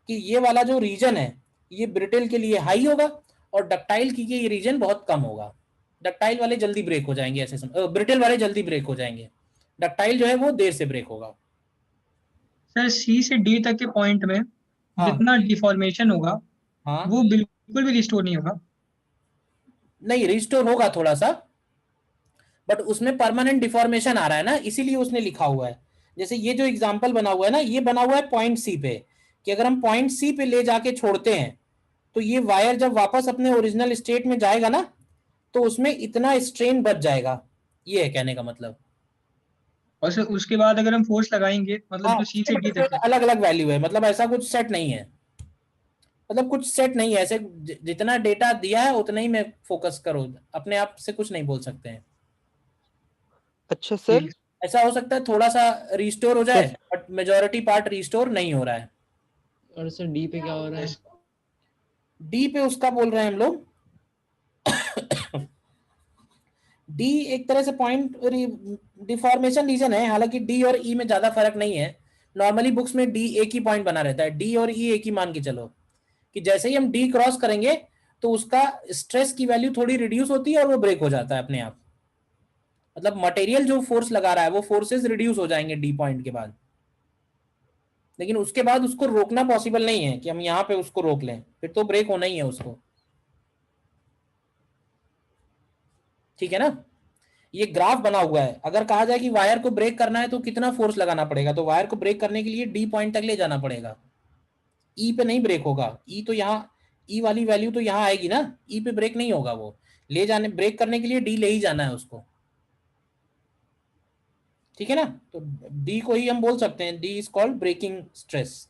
कि ये वाला जो रीजन है ये ब्रिटल के लिए हाई होगा और डक्टाइल की ये रीजन बहुत कम होगा। डक्टाइल वाले जल्दी ब्रेक हो जाएंगे, ऐसे ब्रिटल वाले जल्दी ब्रेक हो जाएंगे, डक्टाइल जो है वो देर से ब्रेक होगा। सर सी से डी तक के पॉइंट में हाँ जितना डिफॉर्मेशन होगा हाँ, वो बिल्कुल भी रिस्टोर नहीं होगा। नहीं रिस्टोर होगा थोड़ा सा, बट उसमें परमानेंट डिफॉर्मेशन आ रहा है ना, इसीलिए उसने लिखा हुआ है। जैसे ये जो एग्जांपल बना हुआ है ना, ये बना हुआ है पॉइंट सी पे, कि अगर हम पॉइंट सी पे ले जाके छोड़ते हैं तो ये वायर जब वापस अपने ओरिजिनल स्टेट में जाएगा ना तो उसमें इतना स्ट्रेन बच जाएगा, ये है कहने का मतलब। और सर उसके बाद अगर हम फोर्स लगाएंगे मतलब हाँ, जो सी से डी तक है। अलग अलग वैल्यू है, मतलब ऐसा कुछ सेट नहीं है, मतलब कुछ सेट नहीं है ऐसे, जितना डेटा दिया है उतना ही में फोकस करो, अपने आप से कुछ नहीं बोल सकते हैं। अच्छा सर। ऐसा हो सकता है थोड़ा सा रिस्टोर हो जाए sir but majority part restore नहीं हो रहा है। और सर डी पे क्या हो रहा है? डी पे उसका बोल रहे हैं हम लोग, डी एक तरह से पॉइंट डिफॉर्मेशन रीजन है, हालांकि डी और ई में ज्यादा फर्क नहीं है। नॉर्मली बुक्स में डी एक ही पॉइंट बना रहता है, डी और ई एक ही मान के चलो, कि जैसे ही हम डी क्रॉस करेंगे तो उसका स्ट्रेस की वैल्यू थोड़ी रिड्यूस होती है और वो ब्रेक हो जाता है अपने आप। मतलब मटेरियल जो फोर्स लगा रहा है वो फोर्सेस रिड्यूस हो जाएंगे डी पॉइंट के बाद, लेकिन उसके बाद उसको रोकना पॉसिबल नहीं है कि हम यहाँ पे उसको रोक लें, फिर तो ब्रेक होना ही है उसको, ठीक है ना। ये ग्राफ बना हुआ है, अगर कहा जाए कि वायर को ब्रेक करना है तो कितना फोर्स लगाना पड़ेगा, तो वायर को ब्रेक करने के लिए डी पॉइंट तक ले जाना पड़ेगा, ई पे नहीं ब्रेक होगा। ई तो यहाँ, ई वाली वैल्यू तो यहाँ आएगी ना, ई पे ब्रेक नहीं होगा, वो ले जाने ब्रेक करने के लिए डी ले ही जाना है उसको, ठीक है ना। तो डी को ही हम बोल सकते हैं D is called breaking stress,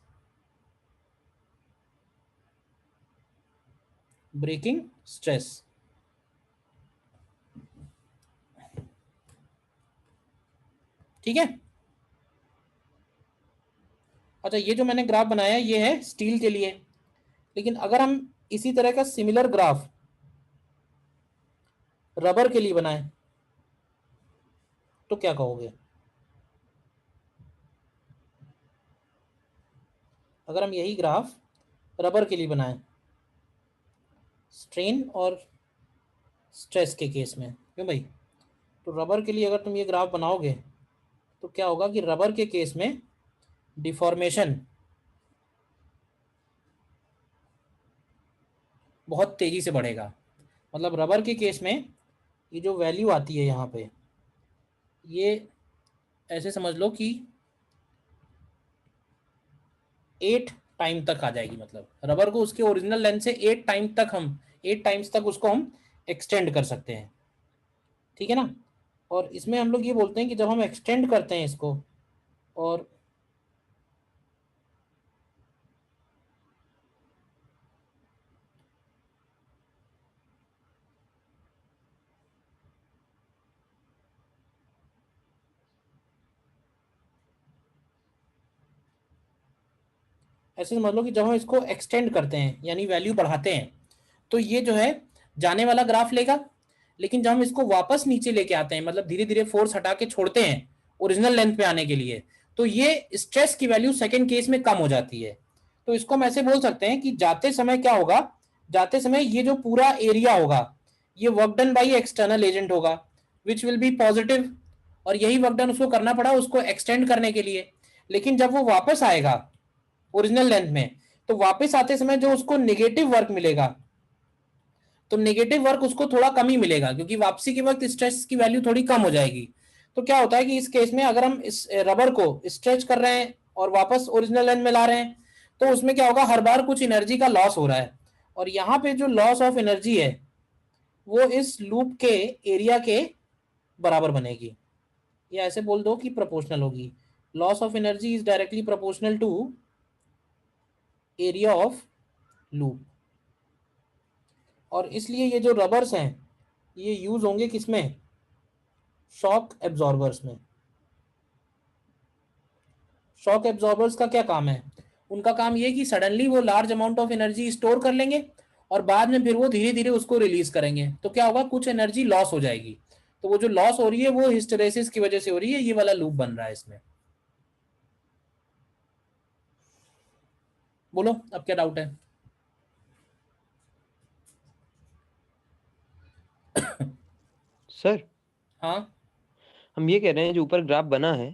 breaking stress, ठीक है। अच्छा, ये जो मैंने ग्राफ बनाया ये है स्टील के लिए, लेकिन अगर हम इसी तरह का सिमिलर ग्राफ रबर के लिए बनाएं तो क्या कहोगे? अगर हम यही ग्राफ रबर के लिए बनाएं, स्ट्रेन और स्ट्रेस के केस में, क्यों भाई? तो रबर के लिए अगर तुम ये ग्राफ बनाओगे तो क्या होगा कि रबर के केस में डिफॉर्मेशन बहुत तेजी से बढ़ेगा। मतलब रबर के केस में ये जो वैल्यू आती है यहाँ पे, ये ऐसे समझ लो कि 8 टाइम तक आ जाएगी, मतलब रबर को उसके ओरिजिनल लेंथ से 8 टाइम तक हम 8 टाइम्स तक उसको हम एक्सटेंड कर सकते हैं, ठीक है ना। और इसमें हम लोग ये बोलते हैं कि जब हम एक्सटेंड करते हैं इसको और ऐसे समझ लो कि जब हम इसको एक्सटेंड करते हैं यानी वैल्यू बढ़ाते हैं तो ये जो है जाने वाला ग्राफ लेगा, लेकिन जब हम इसको वापस नीचे लेके आते हैं मतलब धीरे धीरे फोर्स हटा के छोड़ते हैं ओरिजिनल लेंथ पे आने के लिए, तो ये स्ट्रेस की वैल्यू सेकंड केस में कम हो जाती है। तो इसको हम ऐसे बोल सकते हैं कि जाते समय क्या होगा, जाते समय ये जो पूरा एरिया होगा ये work done by external agent होगा विच विल बी पॉजिटिव, और यही वर्क डन उसको करना पड़ा उसको एक्सटेंड करने के लिए। लेकिन जब वो वापस आएगा ओरिजिनल लेंथ में तो वापस आते समय जो उसको नेगेटिव वर्क मिलेगा, तो नेगेटिव वर्क उसको थोड़ा कम ही मिलेगा क्योंकि वापसी के वक्त स्ट्रेस की वैल्यू थोड़ी कम हो जाएगी। तो क्या होता है कि इस केस में अगर हम इस रबर को स्ट्रेच कर रहे हैं और वापस ओरिजिनल लेंथ में ला रहे हैं तो उसमें क्या होगा, हर बार कुछ एनर्जी का लॉस हो रहा है, और यहाँ पे जो लॉस ऑफ एनर्जी है वो इस लूप के एरिया के बराबर बनेगी, या ऐसे बोल दो कि प्रोपोर्शनल होगी। Loss of energy is directly proportional to area of loop. और इसलिए ये जो रबर्स हैं ये यूज होंगे किसमें, शॉक एब्जॉर्बर्स में। शॉक एब्जॉर्बर्स का क्या काम है, उनका काम ये कि सडनली वो large amount of energy store कर लेंगे और बाद में फिर वो धीरे धीरे उसको रिलीज करेंगे, तो क्या होगा, कुछ एनर्जी लॉस हो जाएगी। तो वो जो लॉस हो रही है वो हिस्टेरेसिस की वजह से हो रही है, ये वाला लूप बन रहा है इसमें। बोलो अब क्या डाउट है। सर हाँ। हम ये कह रहे हैं जो ऊपर ग्राफ बना है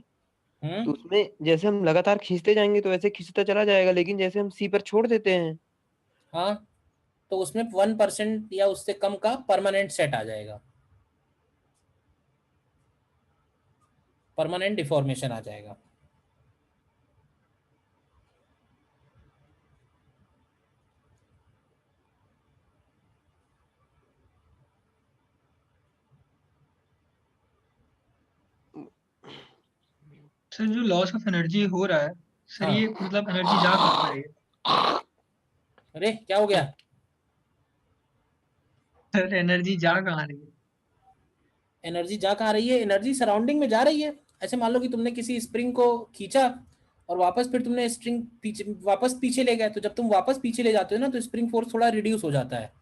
तो उसमें जैसे हम लगातार खींचते जाएंगे तो ऐसे खींचता चला जाएगा, लेकिन जैसे हम सी पर छोड़ देते हैं हाँ तो उसमें 1% या उससे कम का परमानेंट सेट आ जाएगा, परमानेंट डिफॉर्मेशन आ जाएगा। सर जो लॉस ऑफ एनर्जी हो रहा है सर, हाँ। ये मतलब एनर्जी जा कहाँ रही है? अरे क्या हो गया, सर एनर्जी जा कहाँ रही है? एनर्जी जा कहाँ रही है, एनर्जी सराउंडिंग में जा रही है। ऐसे मान लो कि तुमने किसी स्प्रिंग को खींचा और वापस फिर तुमने स्प्रिंग वापस पीछे ले गए, तो जब तुम वापस पीछे ले जाते हो ना तो स्प्रिंग फोर्स थोड़ा रिड्यूस हो जाता है।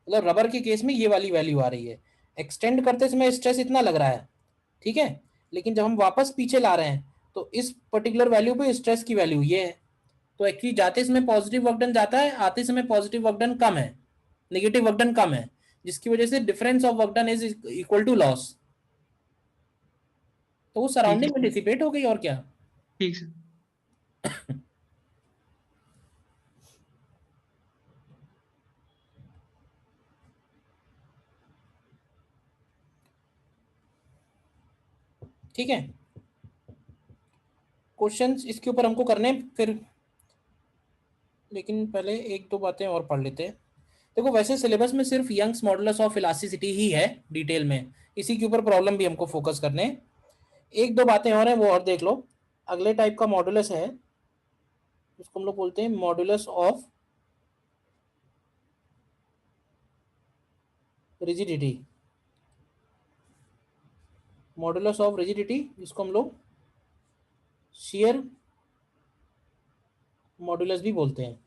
मतलब रबर के केस में ये वाली वैल्यू आ रही है, एक्सटेंड करते समय स्ट्रेस इतना लग रहा है, ठीक है, लेकिन जब हम वापस पीछे ला रहे हैं तो इस पर्टिकुलर वैल्यू पे स्ट्रेस की वैल्यू ये है। तो एक्चुअली जाते समय पॉजिटिव वर्क डन जाता है, आते समय पॉजिटिव वर्क डन कम है, नेगेटिव वर्क डन कम है, जिसकी वजह से difference of work done is equal to loss. तो वो ठीक सराउंडिंग में है, डिसिपेट हो गई और क्या। ठीक सर। ठीक है, क्वेश्चंस इसके ऊपर हमको करने फिर, लेकिन पहले एक दो बातें और पढ़ लेते हैं। देखो वैसे सिलेबस में सिर्फ यंग्स मॉडुलस ऑफ इलास्टिसिटी ही है डिटेल में, इसी के ऊपर प्रॉब्लम भी हमको फोकस करने हैं। एक दो बातें और हैं वो और देख लो। अगले टाइप का मॉडुलस है जिसको हम लोग बोलते हैं modulus of rigidity, modulus of rigidity जिसको हम लोग शियर मॉडुलस भी बोलते हैं,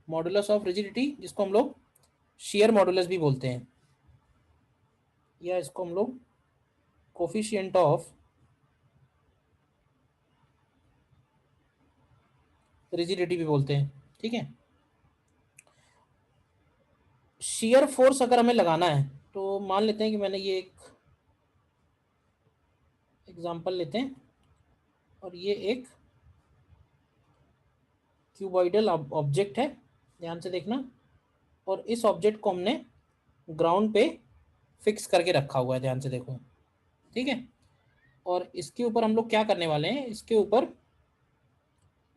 मॉडुलस ऑफ रिजिडिटी जिसको हम लोग शियर मॉडुलस भी बोलते हैं, या इसको हम लोग कोफिशिएंट ऑफ रिजिडिटी भी बोलते हैं। ठीक है, शियर फोर्स अगर हमें लगाना है तो मान लेते हैं कि मैंने ये एक एग्जांपल लेते हैं, और ये एक क्यूबॉइडल ऑब्जेक्ट है, ध्यान से देखना, और इस ऑब्जेक्ट को हमने ग्राउंड पे फिक्स करके रखा हुआ है, ध्यान से देखो, ठीक है। और इसके ऊपर हम लोग क्या करने वाले हैं, इसके ऊपर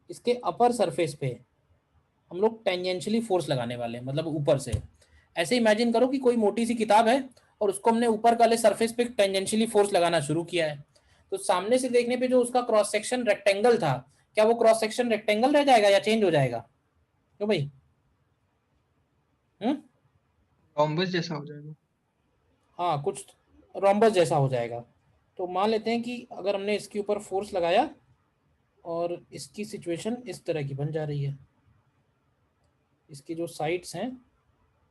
इसके अपर सरफेस पे हम लोग टेंजेंशियली फोर्स लगाने वाले हैं, मतलब ऊपर से। ऐसे इमेजिन करो कि कोई मोटी सी किताब है और उसको हमने ऊपर वाले सरफेस पे टेंजेंशियली फोर्स लगाना शुरू किया है, तो सामने से देखने पे जो उसका क्रॉस सेक्शन रेक्टेंगल था, क्या वो क्रॉस सेक्शन रेक्टेंगल रह जाएगा या चेंज हो जाएगा, क्यों भाई? रोम्बस जैसा हो जाएगा। हाँ, कुछ रोम्बस जैसा हो जाएगा। तो मान लेते हैं कि अगर हमने इसके ऊपर फोर्स लगाया और इसकी सिचुएशन इस तरह की बन जा रही है, इसकी जो साइड्स हैं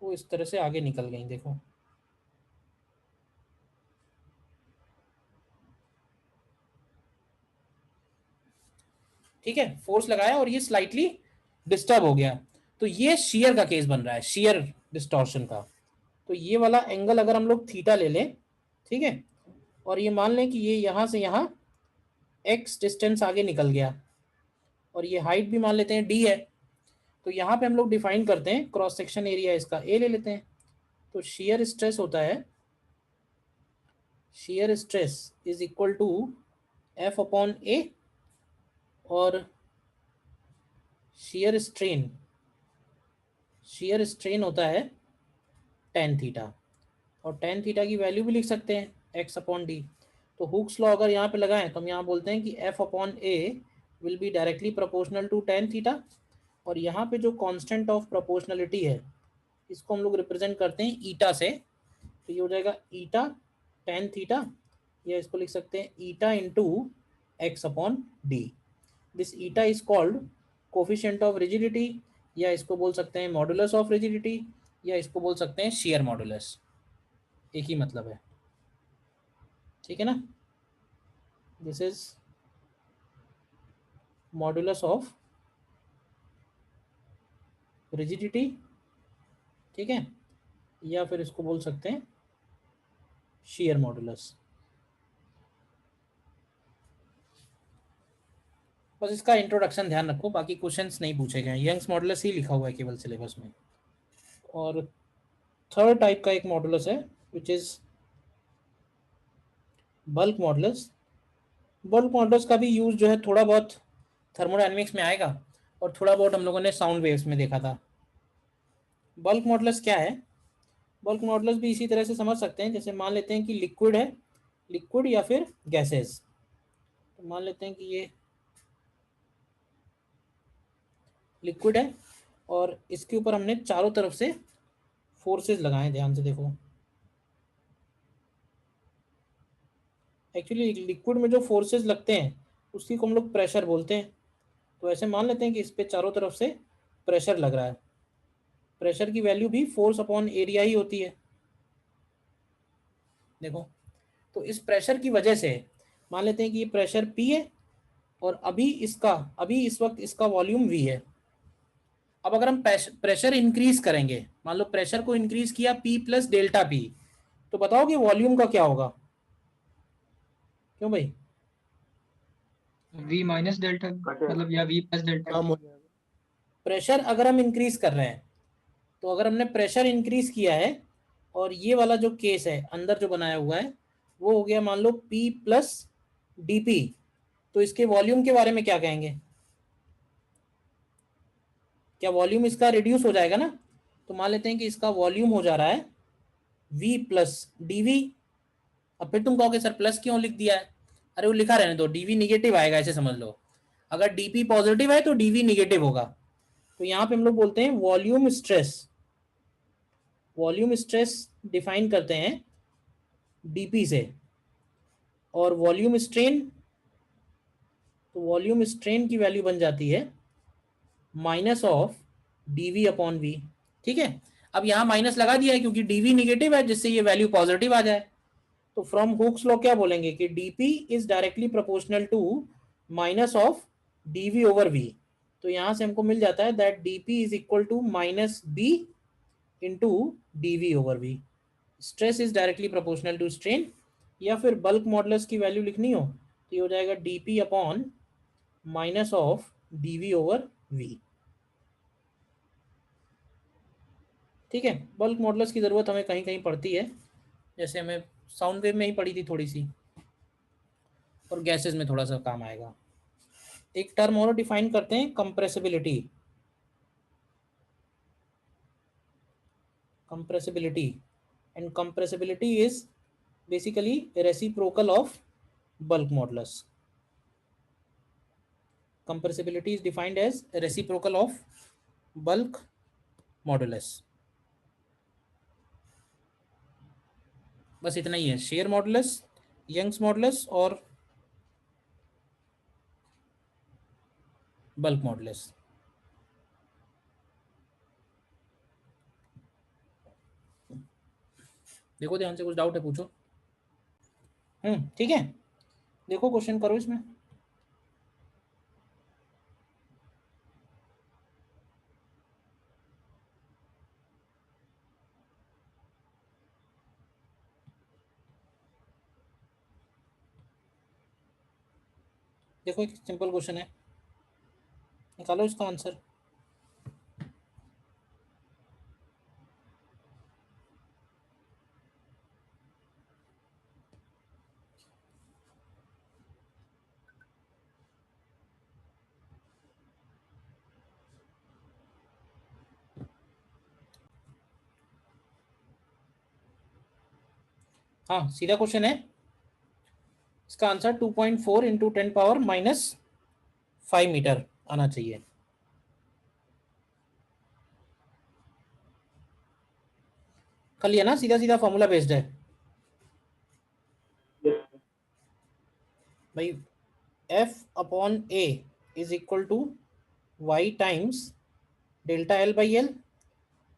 वो इस तरह से आगे निकल गई, देखो। ठीक है, फोर्स लगाया और ये स्लाइटली डिस्टर्ब हो गया, तो ये शेयर का केस बन रहा है, शेयर डिस्टॉर्शन का। तो ये वाला एंगल अगर हम लोग थीटा ले लें, ठीक है, और ये मान लें कि ये यहाँ से यहाँ x डिस्टेंस आगे निकल गया, और ये हाइट भी मान लेते हैं d है, तो यहाँ पे हम लोग डिफाइन करते हैं क्रॉस सेक्शन एरिया, इसका a ले लेते हैं। तो शेयर स्ट्रेस होता है, shear stress is equal to F upon a, और शेयर स्ट्रेन होता है tan थीटा, और tan थीटा की वैल्यू भी लिख सकते हैं x अपॉन डी। तो हुक्स लॉ अगर यहाँ पे लगाएं तो हम यहाँ बोलते हैं कि F upon a will be directly proportional to tan theta, और यहाँ पे जो कांस्टेंट ऑफ प्रोपोर्शनलिटी है इसको हम लोग रिप्रेजेंट करते हैं ईटा से, तो ये हो जाएगा ईटा tan थीटा, या इसको लिख सकते हैं eta into x upon D. This eta is called coefficient of rigidity, या इसको बोल सकते हैं मॉडुलस ऑफ रिजिडिटी, या इसको बोल सकते हैं शेयर मॉडुलस, एक ही मतलब है, ठीक है ना। This is modulus of rigidity, ठीक है, या फिर इसको बोल सकते हैं शेयर मॉडुलस। बस इसका इंट्रोडक्शन ध्यान रखो, बाकी क्वेश्चंस नहीं पूछे गए, यंग्स मॉडुलस ही लिखा हुआ है केवल सिलेबस में। और थर्ड टाइप का एक मॉडुलस है which is bulk modulus. Bulk modulus का भी यूज जो है थोड़ा बहुत थर्मोडायनेमिक्स में आएगा, और थोड़ा बहुत हम लोगों ने साउंड वेव्स में देखा था। बल्क मॉडुलस क्या है? बल्क मॉडुलस भी इसी तरह से समझ सकते हैं, जैसे मान लेते हैं कि लिक्विड है, लिक्विड या फिर गैसेस। तो मान लेते हैं कि ये लिक्विड है और इसके ऊपर हमने चारों तरफ से फोर्सेस लगाए, ध्यान से देखो। एक्चुअली लिक्विड में जो फोर्सेस लगते हैं उसी को हम लोग प्रेशर बोलते हैं। तो ऐसे मान लेते हैं कि इस पे चारों तरफ से प्रेशर लग रहा है, प्रेशर की वैल्यू भी फोर्स अपॉन एरिया ही होती है, देखो। तो इस प्रेशर की वजह से मान लेते हैं कि ये प्रेशर P है, और अभी इस वक्त इसका वॉल्यूम V है। अब अगर हम प्रेशर इंक्रीज करेंगे, मान लो प्रेशर को इंक्रीज किया P प्लस डेल्टा P, तो बताओ कि वॉल्यूम का क्या होगा? क्यों भाई? v माइनस डेल्टा मतलब, या v प्लस डेल्टा। कम हो जाएगा। प्रेशर अगर हम इंक्रीज कर रहे हैं, तो अगर हमने प्रेशर इंक्रीज किया है और ये वाला जो केस है अंदर जो बनाया हुआ है वो हो गया मान लो P प्लस डी, तो इसके वॉल्यूम के बारे में क्या कहेंगे? क्या वॉल्यूम इसका रिड्यूस हो जाएगा ना? तो मान लेते हैं कि इसका वॉल्यूम हो जा रहा है V प्लस डी। अब फिर तुम कहोगे सर प्लस क्यों लिख दिया है? अरे वो लिखा रहने दो, डीवी निगेटिव आएगा, ऐसे समझ लो। अगर डीपी पॉजिटिव है तो डीवी निगेटिव होगा। तो यहाँ पे हम लोग बोलते हैं volume stress, volume stress define करते हैं डीपी से, और वॉल्यूम स्ट्रेन, तो वॉल्यूम स्ट्रेन की वैल्यू बन जाती है minus of DV upon V, ठीक है। अब यहाँ माइनस लगा दिया है क्योंकि डीवी निगेटिव है, जिससे ये वैल्यू पॉजिटिव आ जाए। तो फ्रॉम हुक्स लॉ क्या बोलेंगे कि dp is directly proportional to minus of dv over v। तो यहां से हमको मिल जाता है that dp is equal to minus b into dv over v। Stress is directly proportional to strain, या फिर बल्क मॉडुलस की वैल्यू लिखनी हो तो ये हो जाएगा dp upon minus of dv over v, ठीक है। बल्क मॉडुलस की जरूरत हमें कहीं कहीं पड़ती है, जैसे हमें साउंड वेव में ही पड़ी थी थोड़ी सी, और गैसेस में थोड़ा सा काम आएगा। एक टर्म और डिफाइन करते हैं, compressibility. Compressibility and compressibility is basically reciprocal of bulk modulus. Compressibility is defined as reciprocal of bulk modulus. बस इतना ही है, शेयर मॉडुलस, यंग्स मॉडुलस और बल्क मॉडुलस। देखो ध्यान से, कुछ डाउट है पूछो। ठीक है, देखो क्वेश्चन करो इसमें। देखो एक सिंपल क्वेश्चन है, निकालो इसका आंसर। हाँ सीधा क्वेश्चन है, इसका आंसर 2.4 इंटू 10⁻⁻5 मीटर आना चाहिए। कर लिया ना, सीधा सीधा फॉर्मूला बेस्ड है भाई। F upon A is equal to Y times delta L by L.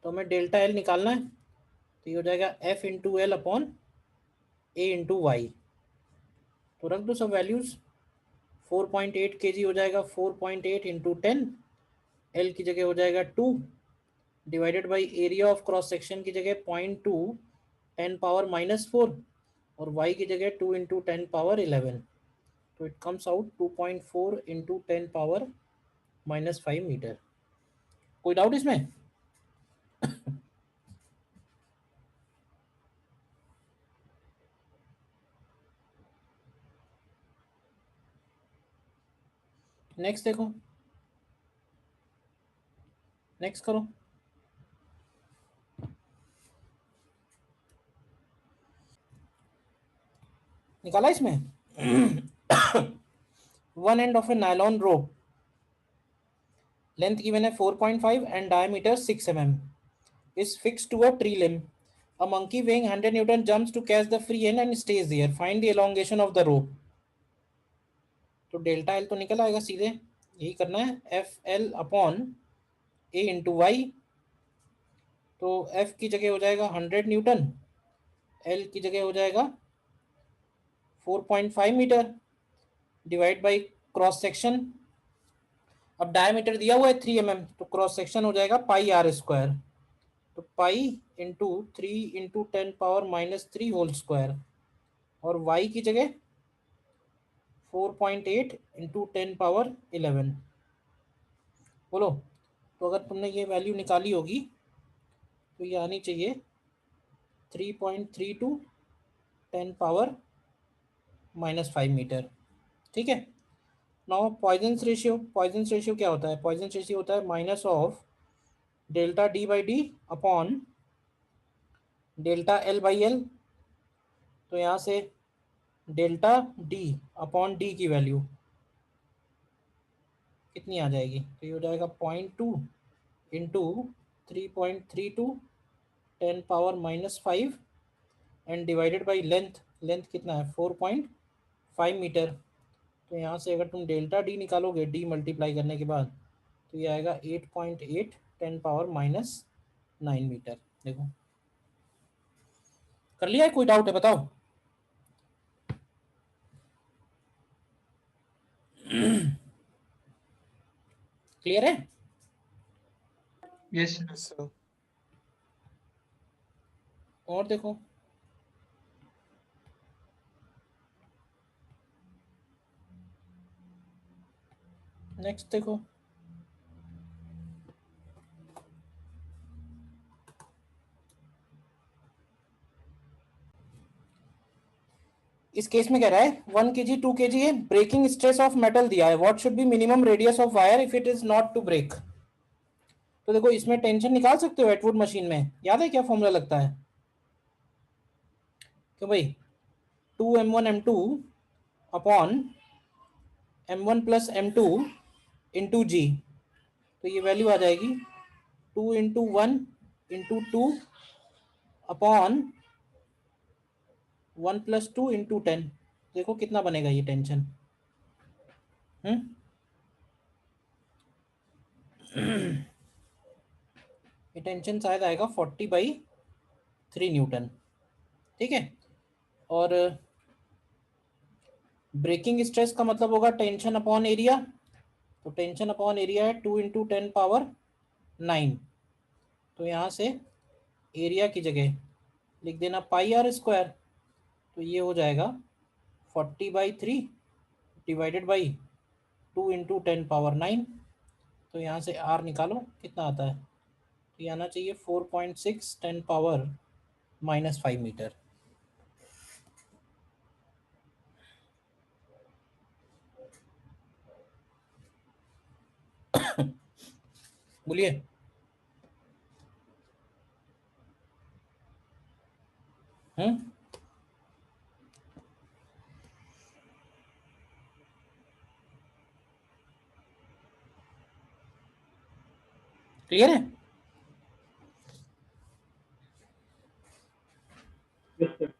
तो हमें डेल्टा एल निकालना है, तो ये हो जाएगा F into L upon A into Y. तो रख दो सब वैल्यूज, 4.8 kg हो जाएगा 4.8 इंटू 10, एल की जगह हो जाएगा 2 divided by area of cross section की जगह 0.2 10⁻⁻4 और y की जगह 2 इंटू 10⁻11। तो it comes out 2.4 into 10⁻⁻5 metre. कोई डाउट इसमें? नेक्स्ट देखो, नेक्स्ट करो। निकाला इसमें one end of a nylon rope, length given है 4.5 and diameter 6 mm is fixed to a tree limb. A monkey weighing 100 Newton jumps to catch the free end and stays there. Find the elongation of the rope. तो delta L तो निकल आएगा सीधे, यही करना है, F L upon A into Y. तो F की जगह हो जाएगा 100 न्यूटन, एल की जगह हो जाएगा 4.5 metre divide by cross section. अब डायमीटर दिया हुआ है 3 mm, तो क्रॉस सेक्शन हो जाएगा पाई आर स्क्वायर। तो pi into 3 into 10⁻³ whole square, और y की जगह 4.8 इंटू 10⁻11। बोलो, तो अगर तुमने ये वैल्यू निकाली होगी तो ये आनी चाहिए 3.32 10⁻⁻5 मीटर। ठीक है। Now Poisson's ratio, Poisson's ratio क्या होता है? पॉइजन्स रेशियो होता है minus of delta D by D upon delta L by L. तो यहाँ से डेल्टा डी अपॉन डी की वैल्यू कितनी आ जाएगी? तो ये हो जाएगा 0.2 into 3.32 10⁻⁻5 and divided by length, length कितना है 4.5 मीटर। तो यहाँ से अगर तुम डेल्टा डी निकालोगे डी मल्टीप्लाई करने के बाद, तो ये आएगा 8.8 10⁻⁻9 मीटर। देखो कर लिया है, कोई डाउट है बताओ? क्लियर है? Yes sir. और देखो, नेक्स्ट देखो, इस केस में कह रहा है 1 kg 2 kg है, ब्रेकिंग स्ट्रेस ऑफ मेटल दिया है, what should be minimum radius of wire if it is not to break. तो देखो इसमें टेंशन निकाल सकते हो एटवुड मशीन में, याद है क्या फॉर्मूला लगता है? क्यों भाई, 2m1m2 upon m1 plus m2 into जी। तो ये वैल्यू आ जाएगी 2 into 1 into 2 upon 1 plus 2 into 10। देखो कितना बनेगा ये टेंशन। ये टेंशन शायद आएगा 40/3 न्यूटन, ठीक है। और ब्रेकिंग स्ट्रेस का मतलब होगा टेंशन अपॉन एरिया, तो टेंशन अपॉन एरिया है 2 × 10⁹ तो यहाँ से एरिया की जगह लिख देना πr², तो ये हो जाएगा 40/3 डिवाइडेड बाई 2 × 10⁹, तो यहाँ से r निकालो कितना आता है, तो ये आना चाहिए 4.6 10⁻⁻5 मीटर। बोलिए। क्लियर है? Yes sir.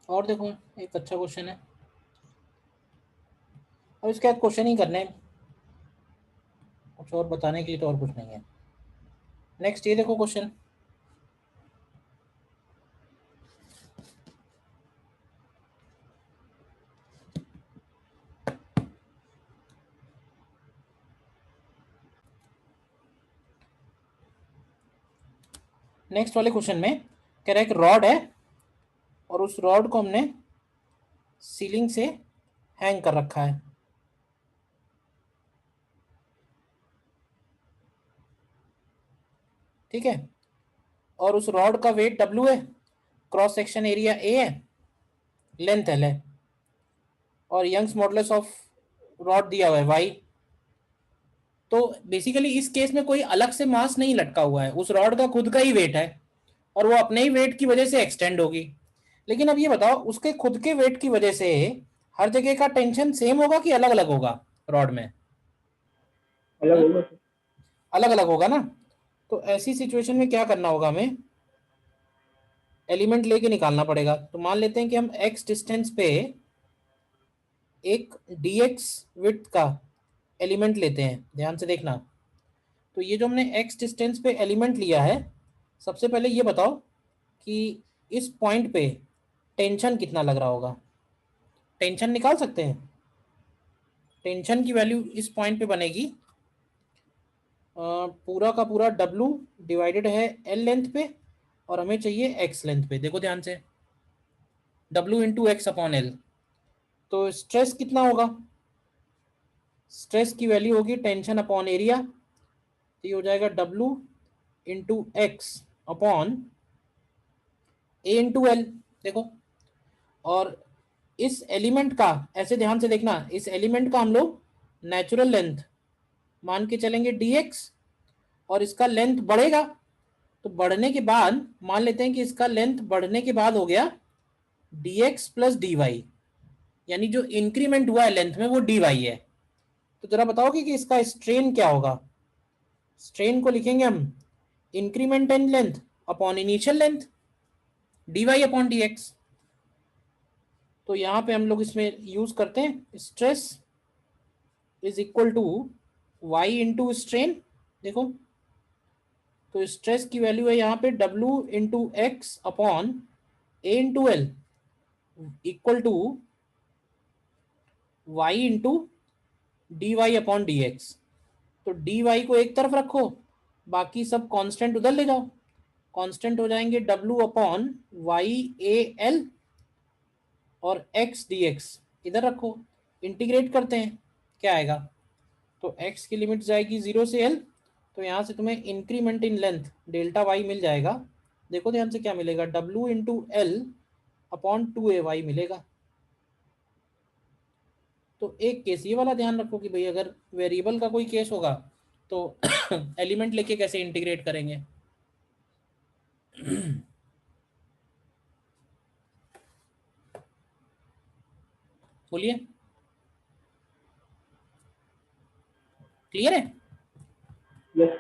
और देखो एक अच्छा क्वेश्चन है, अब इसके बाद क्वेश्चन ही करने हैं, कुछ और बताने के लिए तो और कुछ नहीं है। नेक्स्ट ये देखो क्वेश्चन, नेक्स्ट वाले क्वेश्चन में कह रहा है एक रॉड है और उस रॉड को हमने सीलिंग से हैंग कर रखा है, ठीक है, और उस रॉड का वेट W है, क्रॉस सेक्शन एरिया A है, लेंथ L है, और यंग्स मॉडुलस ऑफ रॉड दिया हुआ है Y। तो बेसिकली इस केस में कोई अलग से मास नहीं लटका हुआ है, उस रॉड का खुद का ही वेट है और वो अपने ही वेट की वजह से एक्सटेंड होगी। लेकिन अब ये बताओ उसके खुद के वेट की वजह से हर जगह का टेंशन सेम होगा कि अलग अलग होगा रॉड में? अलग होगा सर। अलग अलग होगा ना। तो ऐसी सिचुएशन में क्या करना होगा, हमें एलिमेंट लेके निकालना पड़ेगा। तो मान लेते हैं कि हम x डिस्टेंस पे एक dx विड्थ का एलिमेंट लेते हैं, ध्यान से देखना। तो ये जो हमने x डिस्टेंस पे एलिमेंट लिया है, सबसे पहले ये बताओ कि इस पॉइंट पे टेंशन कितना लग रहा होगा। टेंशन निकाल सकते हैं, टेंशन की वैल्यू इस पॉइंट पे बनेगी पूरा का पूरा W डिवाइडेड है L लेंथ पे और हमें चाहिए X लेंथ पे। देखो ध्यान से, W × X/L। तो स्ट्रेस कितना होगा, स्ट्रेस की वैल्यू होगी टेंशन अपॉन एरिया, तो ये हो जाएगा W × X/A × L। देखो, और इस एलिमेंट का ऐसे ध्यान से देखना, इस एलिमेंट का हम लोग नेचुरल लेंथ मान के चलेंगे dx, और इसका लेंथ बढ़ेगा, तो बढ़ने के बाद मान लेते हैं कि इसका लेंथ बढ़ने के बाद हो गया dx + dy, यानी जो इंक्रीमेंट हुआ है लेंथ में वो dy है। तो जरा बताओगे कि इसका स्ट्रेन क्या होगा। स्ट्रेन को लिखेंगे हम increment in length upon initial length dy/dx। तो यहाँ पे हम लोग इसमें यूज करते हैं stress is equal to y × strain. देखो, तो स्ट्रेस की वैल्यू है यहाँ पे W × X/A × L equal to y × dy/dx। तो dy को एक तरफ रखो, बाकी सब कांस्टेंट उधर ले जाओ, कांस्टेंट हो जाएंगे W/YAL और x dx इधर रखो, इंटीग्रेट करते हैं क्या आएगा। तो x की लिमिट जाएगी 0 से L, तो यहाँ से तुम्हें इंक्रीमेंट इन लेंथ Δy मिल जाएगा। देखो ध्यान से क्या मिलेगा, W × L/2AY मिलेगा। तो एक केस ये वाला ध्यान रखो कि भाई अगर वेरिएबल का कोई केस होगा तो एलिमेंट लेके कैसे इंटीग्रेट करेंगे। बोलिए, क्लियर है? यस।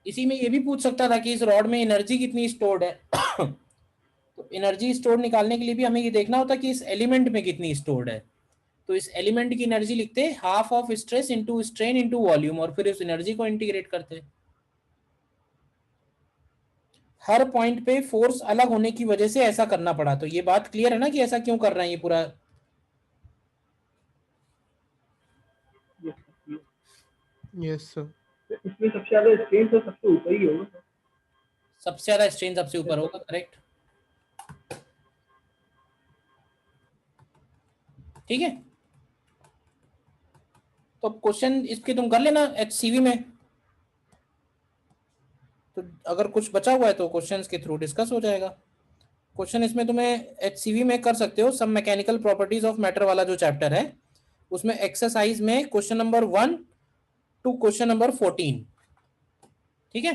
इसी में ये भी पूछ सकता था कि इस रॉड में एनर्जी कितनी स्टोर्ड है। तो एनर्जी स्टोर निकालने के लिए भी हमें ये देखना होता कि इस एलिमेंट में कितनी स्टोर्ड है। तो इस एलिमेंट की एनर्जी लिखते हैं half of stress into strain into volume, और फिर उस एनर्जी को इंटीग्रेट करते हैं। हर पॉइंट पे फोर्स अलग होने की वजह से ऐसा करना पड़ा। तो ये बात क्लियर है ना कि ऐसा क्यों कर रहे हैं ये पूरा? Yes sir. इसमें सबसे ज्यादा स्ट्रेन तो सबसे ऊपर ही होगा। सबसे ज्यादा स्ट्रेन सबसे ऊपर होगा, करेक्ट। ठीक है, तो अब क्वेश्चन इसके तुम कर लेना HCV में। तो अगर कुछ बचा हुआ है तो क्वेश्चंस के थ्रू डिस्कस हो जाएगा। क्वेश्चन इसमें तुम्हें HCV में कर सकते हो, सब मैकेनिकल प्रॉपर्टीज ऑफ मैटर वाला जो चैप्टर है उसमें एक्सरसाइज में question number 1 to question number 14। ठीक है।